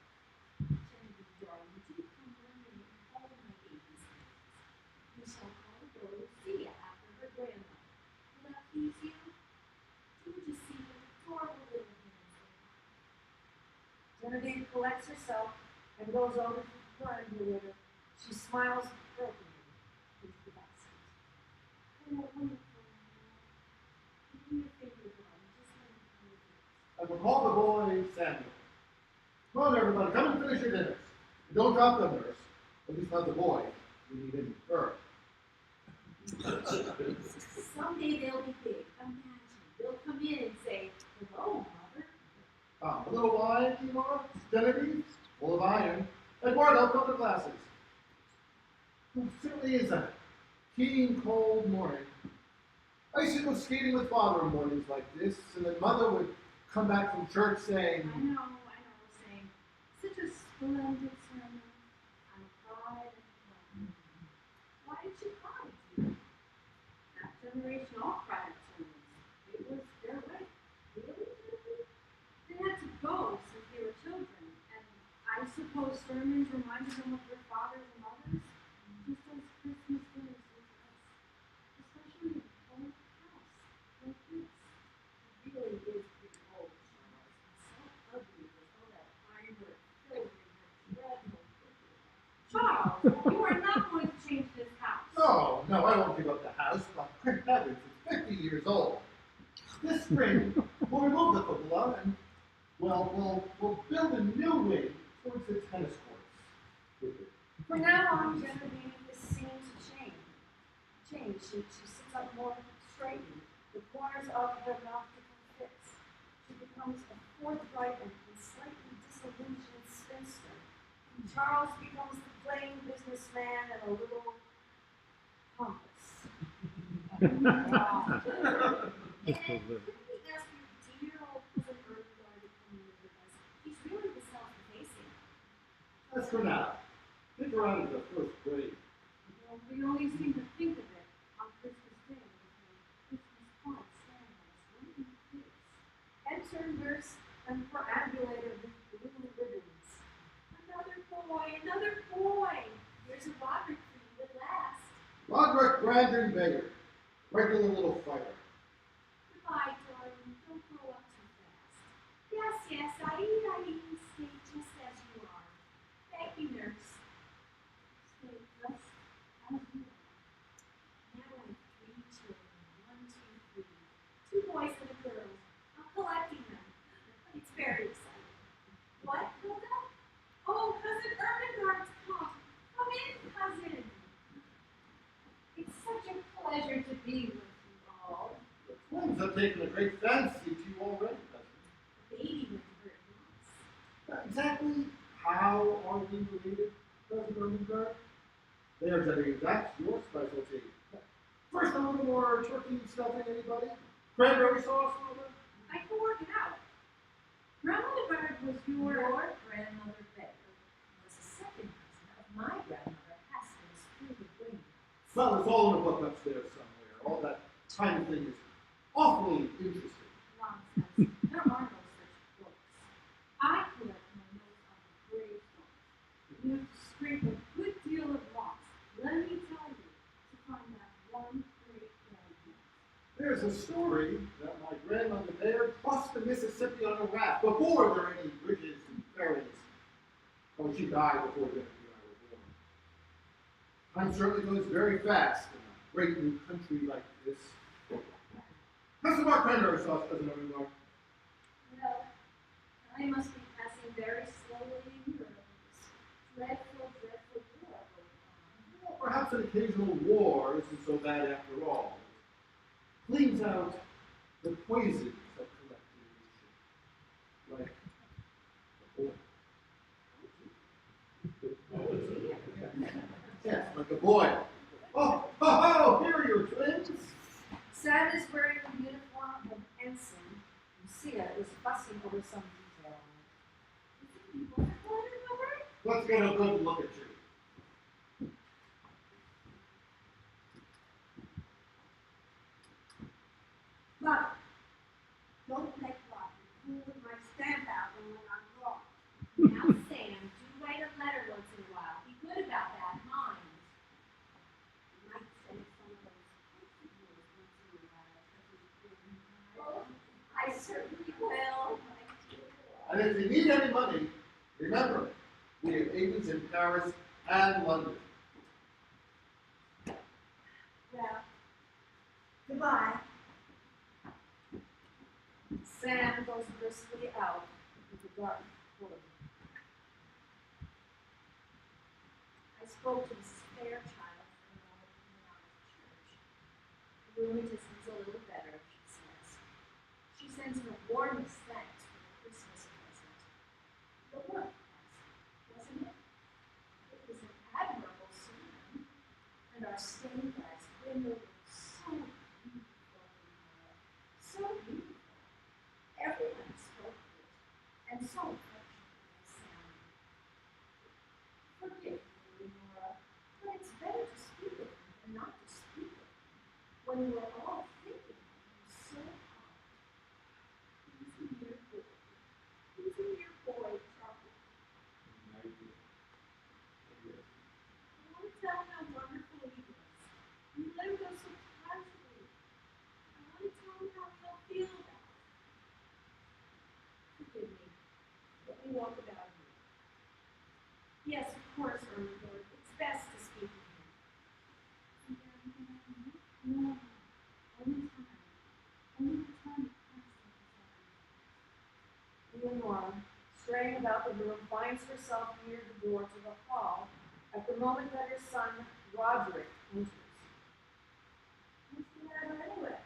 Genevieve, darling, do come running in all my babies' names. We shall call her Lucia after her grandmother. Will that please you? Do just see what adorable little hands they have. Genevieve collects herself and goes over to the perambulator. She smiles brokenly into the backseat. Oh, wonderful. Give me your finger, darling. Just let me come with it. I will call the boy Samuel. Come on, everybody, come and finish your dinners. And don't drop them, nurse. At least not the boy. We need him first. Someday they'll be big. Imagine. They'll come in and say, hello, mother. A little wine, Timor? Genevieve? Full of iron. Eduardo, fill the glasses. It certainly is a keen, cold morning. I used to go skating with Father on mornings like this, and then Mother would come back from church saying, I know, saying, such a splendid sermon. I cried and cried. Why did you cry, dear? That generation all cried at sermons. It was their way. Really, Timothy? They had to go since they were children, and I suppose sermons reminded them of their fathers and mothers, just as Christmas dinners do to us, especially in a old house like this. He really is pretty old, Charles, and so ugly with all that ironwood filled in her dreadful cooking. Charles, you are not going to change this house. No, I won't give up the house, but good heavens, it's 50 years old. This spring, we'll remove the cupola and, well, we'll build a new wing towards the tennis courts. From now on, Genevieve is seen to change. She sits up more straightly. The corners of her mouth become fixed. She becomes a forthright and slightly disillusioned spinster. Charles becomes the plain businessman and a little pompous. And couldn't we ask your dear old cousin Ermengarde to come live with us? He's really the self-effacing. As for now, think around in the first grade. Well, we always seem to think of it on Christmas Day with the Christmas card stands right in the face. Enter nurse and perambulator with blue ribbons. Roderick Brandon Bayer, regular little fighter. Goodbye, darling. Don't grow up too fast. Yes, I stay just as you are. Thank you, nurse. Stay just as you are. Now I have 3 children. 1, 2, 3. 2 boys and a girl. I'm collecting them. It's very exciting. What, Hilda? Oh, Cousin Ermengarde's come. Come in, cousin. It's such a pleasure to be with you all. The twins have taken a great fancy to you already, cousin. The baby went very nice. Exactly how are we related, Cousin Ermengarde? They are getting that's your specialty. First, a little more turkey stuffing, anybody? Cranberry sauce, mother? I can work it out. Grandmother Bird was your grandmother Becker was the second cousin of my grandmother Haskins through the Green. Well, it's all in a book upstairs somewhere. All that kind of thing is awfully interesting. Nonsense. There are no such books. I collect my notes on the gravestones. You have to scrape a good deal of rocks, let me tell you, to find that one great grandmother. There's a story that my grandmother there crossed the Mississippi on a raft before there were any bridges and ferries. Oh, she died before Jeffrey and I were born. Time certainly goes very fast in a great new country like this. How's the cranberry sauce, Cousin Ermengarde? Well, I must be passing very slowly in Europe. This dreadful war going on. Well, perhaps an occasional war isn't so bad after all. It cleans out the poisons of collective like yes, like a boy. Oh, ho, ho, here are your twins. Sam is wearing the uniform of an ensign. Lucia is fussing over some detail on it. Let's get a good look at you. Mother, don't make love and pull my stamp out when I'm wrong. Now, Sam, do write a letter once in a while. Be good about that, mind. You might send some of those pictures of yours once in a while. Oh, I certainly will. And if you need any money, remember, we have agents in Paris and London. Well, goodbye. Sam goes briskly out into the dark corridor. I spoke to Mrs. Fairchild for a moment when I was at church. The rheumatism is a little better, she says. She sends her warmest thanks for the Christmas present. The work, wasn't it? It was an admirable sermon, and our stained glass window was so beautiful. So beautiful. Everyone spoke of it, and so affectionately sounded. Forgive me, Nora, but it's better to speak of him than not to speak of him when we're all thinking of him so hard. He's a mere boy. He's a mere boy, Charlie. I want to tell him how wonderful he was. You let him go so casually. I want to tell him how he'll feel about it. Forgive me. Let me walk about here. Yes, of course, Ermengarde. It's best to speak to him. No, only time. Only the time that passes. Leonora, straying about the room, finds herself near the door to the hall at the moment that her son, Roderick, enters. What's the matter anyway?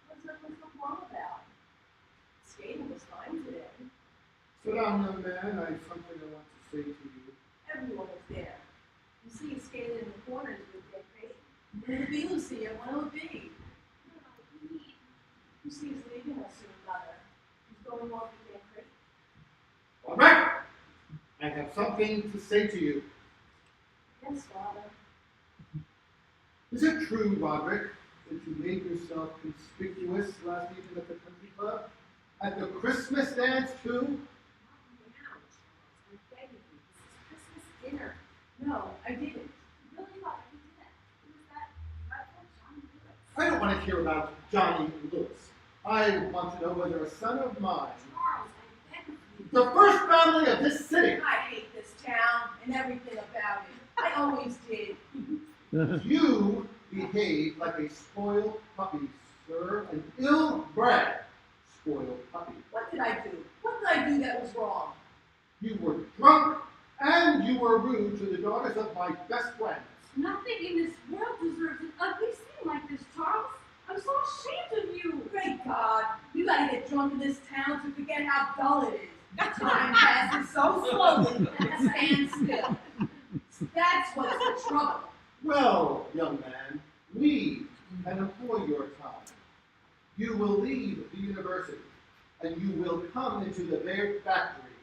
What's so wrong about? Skating was fine today. Sit down, young man. I have something I want to say to you. Everyone was there. You see him skating in the corners with Dick Payton. When will it be, Lucia? When will it be? Lucia's leaving us soon, Mother. He's going off with Dick Payton. All right. I have something to say to you. Yes, Father. Is it true, Roderick, that you made yourself conspicuous last evening at the country club? At the Christmas dance, too? Not now, Charles. I beg of you. This is Christmas dinner. No, I didn't. You really thought I did that? Who was that? don't want to hear about Johnny Lewis. I want to know whether a son of mine, Charles, I beg of you. the first family of this city, I hate this town and everything about it. I always did. you behave like a spoiled puppy, sir, an ill-bred spoiled puppy. What did I do? What did I do that was wrong? You were drunk, and you were rude to the daughters of my best friends. Nothing in this world deserves an ugly scene like this, Charles. I'm so ashamed of you. Great God, you gotta get drunk in this town to forget how dull it is. Time passes so slowly and it stands still. That's what's the trouble. Well, young man, leave and employ your time. You will leave the university, and you will come into the Bear Factory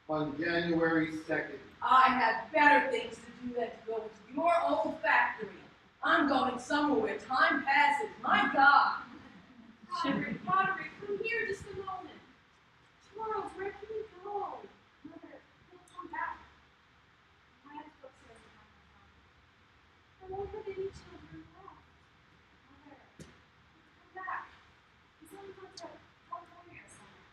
on January 2nd. I have better things to do than to go to your old factory. I'm going somewhere where time passes. My God. Roderick, come here just a moment. Charles, where can you go? Mother, he'll come back. I have to go upstairs and have my father. I won't have any children left. Mother, come back. He's only going to California or somewhere.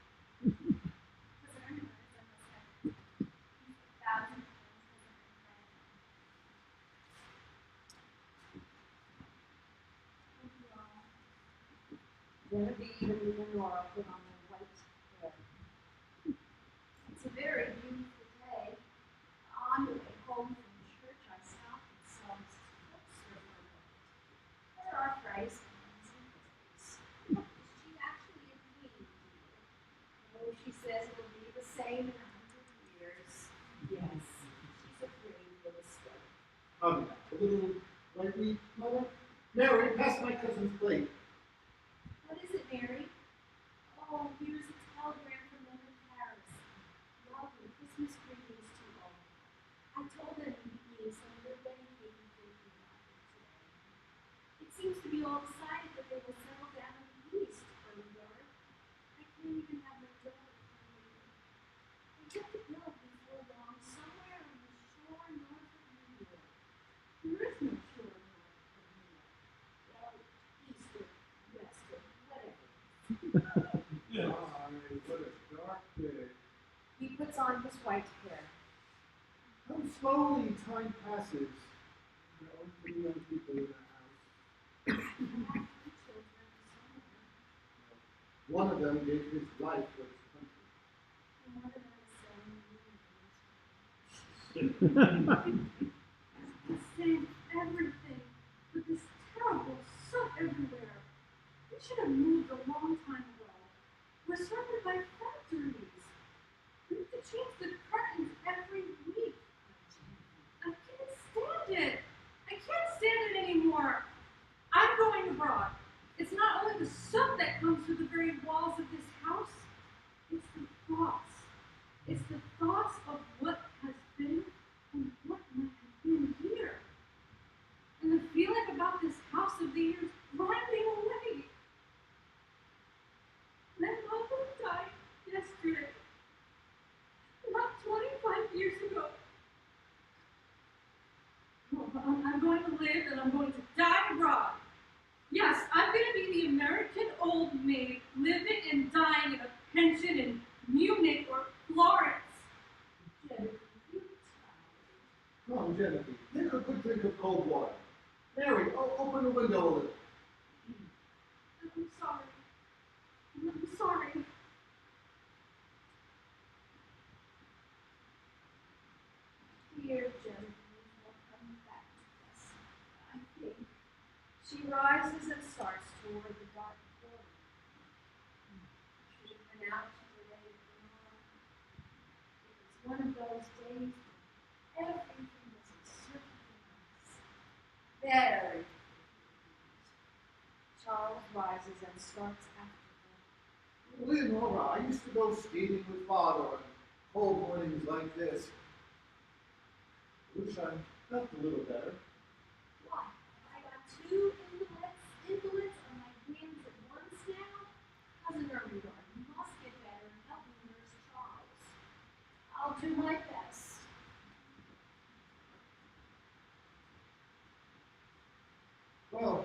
Because I remember it's in this head. He's 1,000 pounds. Genevieve and Leonora put on their white hair. It's a very beautiful day. On the way home from church, I stopped at some bookstore for a moment. There are price ones and books. Is she actually a queen, dear? Oh, she says it'll be the same in 100 years. Yes, she's a pretty little story. A little lightly, Mother? Mary, pass my cousin's plate. What is it, Mary? Oh, here's a telegram from them in Paris. Lovely Christmas greetings to all. I told them you'd be eating some of their dedicated food today. It seems to be all decided that they will settle down in the east for the yard. I can't even have my daughter come later. They have to build before long somewhere on the shore north of New York. There is no shore north of New York. Well, east or west or whatever. What a dark day. He puts on his white hair. How slowly time passes. There are only young people in the house. One of them gave his life for his country. And one of them is selling He saved everything with this terrible soot everywhere. We should have moved a long time ago. We're surrounded by factories. We have to change the curtains every week. I can't stand it. I can't stand it anymore. I'm going abroad. It's not only the soot that comes through the very walls of this house. It's the thoughts. It's the thoughts of what has been and what might have been here. And the feeling about this house of the years grinding away. My mother died yesterday. Not 25 years ago. I'm going to live and I'm going to die abroad. Yes, I'm going to be the American old maid living and dying in a pension in Munich or Florence. Come on, Genevieve. Take a good drink of cold water. Mary, open the window a little. I'm sorry. I'm sorry. Dear Genevieve will come back with us, I think. She rises and starts toward the dark corner. She had been out to the lake It was one of those days when everything was encircling us. Very confused. Charles rises and starts after her. Leonora, I used to go skating with Father on cold mornings like this. Wish I felt a little better. Why? I got two invalids on my hands at once now? Cousin Ermengarde, you must get better and help me nurse Charles. I'll do my best. Well,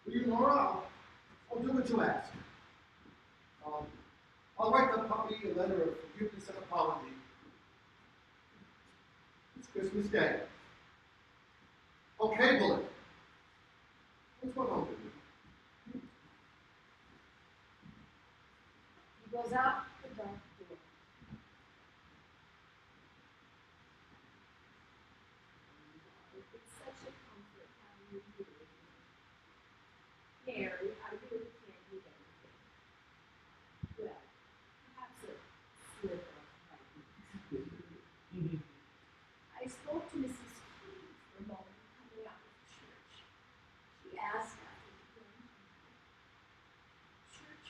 we what you ask. I'll write the puppy a letter of forgiveness and apology. It's Christmas Day. Okay, Bullet. What's going on with you? He goes out the back door. It's such a comfort having you here with me. Mary, I really can't eat anything. Well, perhaps a sliver of white. I spoke to Mrs. Keene for a moment coming out of church. She asked after the grandmother. Church,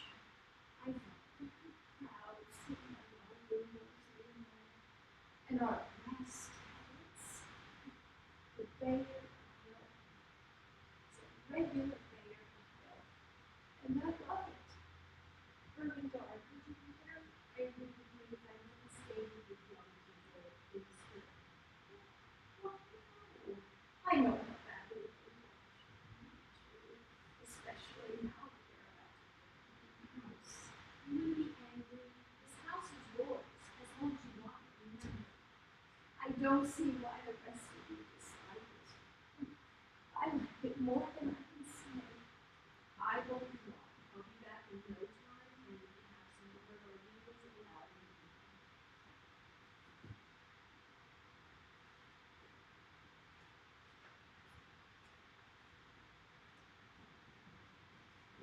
I felt very proud sitting on our windows in there, and our brass tablets. The Bayer Hill. It's a regular Bayer Hill, and I love it. Irving Dark, would you be very angry with me if I didn't stay with you young people in the spirit? Well, no. I know how badly they want you to, especially now that they're about to live in the house. You may be angry. This house is yours as long as you want it, remember. I don't see why the rest of you dislike it. I like it more than I can say. I won't be long. I'll be back in no time, and we can have some more of our meetings allowed in the evening.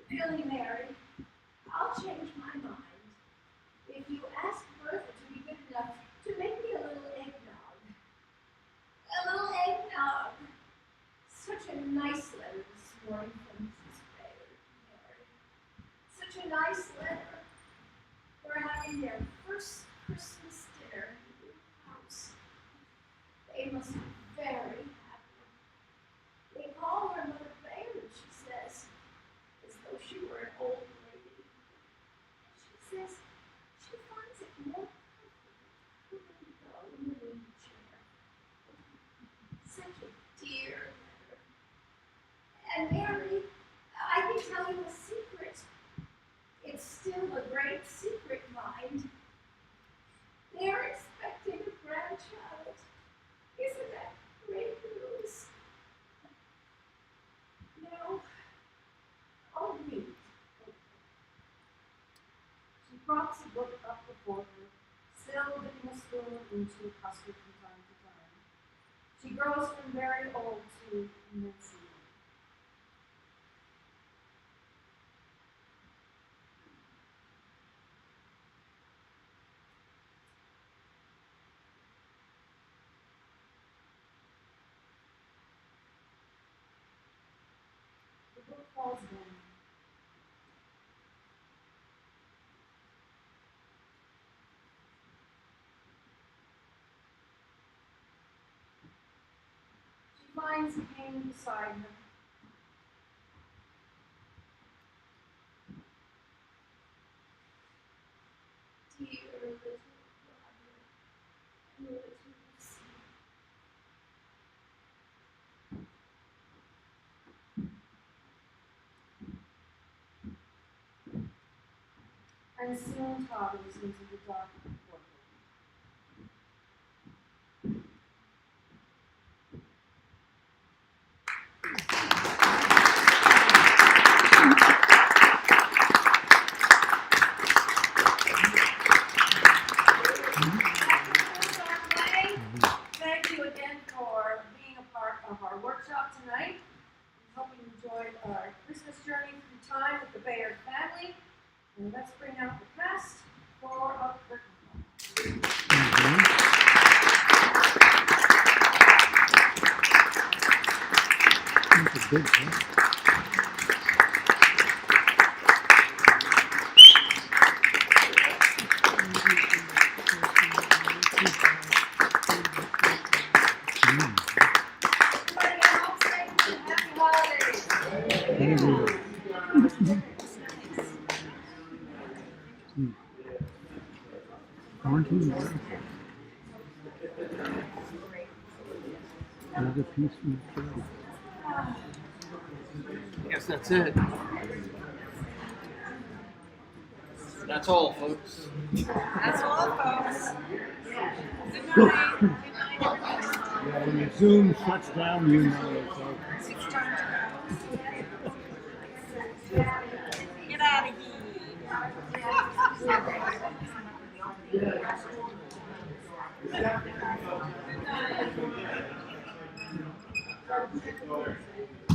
Really, Mary, I'll change my mind. If you ask Bertha to be good enough to make me a little eggnog. A little eggnog. Such a nice letter this morning from Mrs. Bayer, Mary. Such a nice letter. They're having their first Christmas dinner in the new house. They must be very happy. They call her Mother Bayer, she says, as though she were an old lady. She says she finds it more comfortable to go in the wing chair. Such a dear letter. And Mary, I can tell you a secret. It's still a great secret, mind. They're expecting a grandchild. Isn't that great news? No. I'll read. She props a book up before her, still dipping a spoon into custard from time to time. She grows from very old to immensely young. The book falls down. She finds Kane beside her. Dear little brother, little Lucy. And soon toddles into the dark portal. Thank you again for being a part of our workshop tonight. I hope you enjoyed our Christmas journey through time with the Bayard family. And let's bring out the cast for a curtain call. That's a good one. Everybody get home safe and happy holidays. Thank you. Aren't you wonderful? Another piece from the plate. I guess that's it. That's all, folks. That's all, folks. Good night. Good night, everybody. Yeah, when your Zoom shuts down, you know it's over. It's time to go. Get out of here.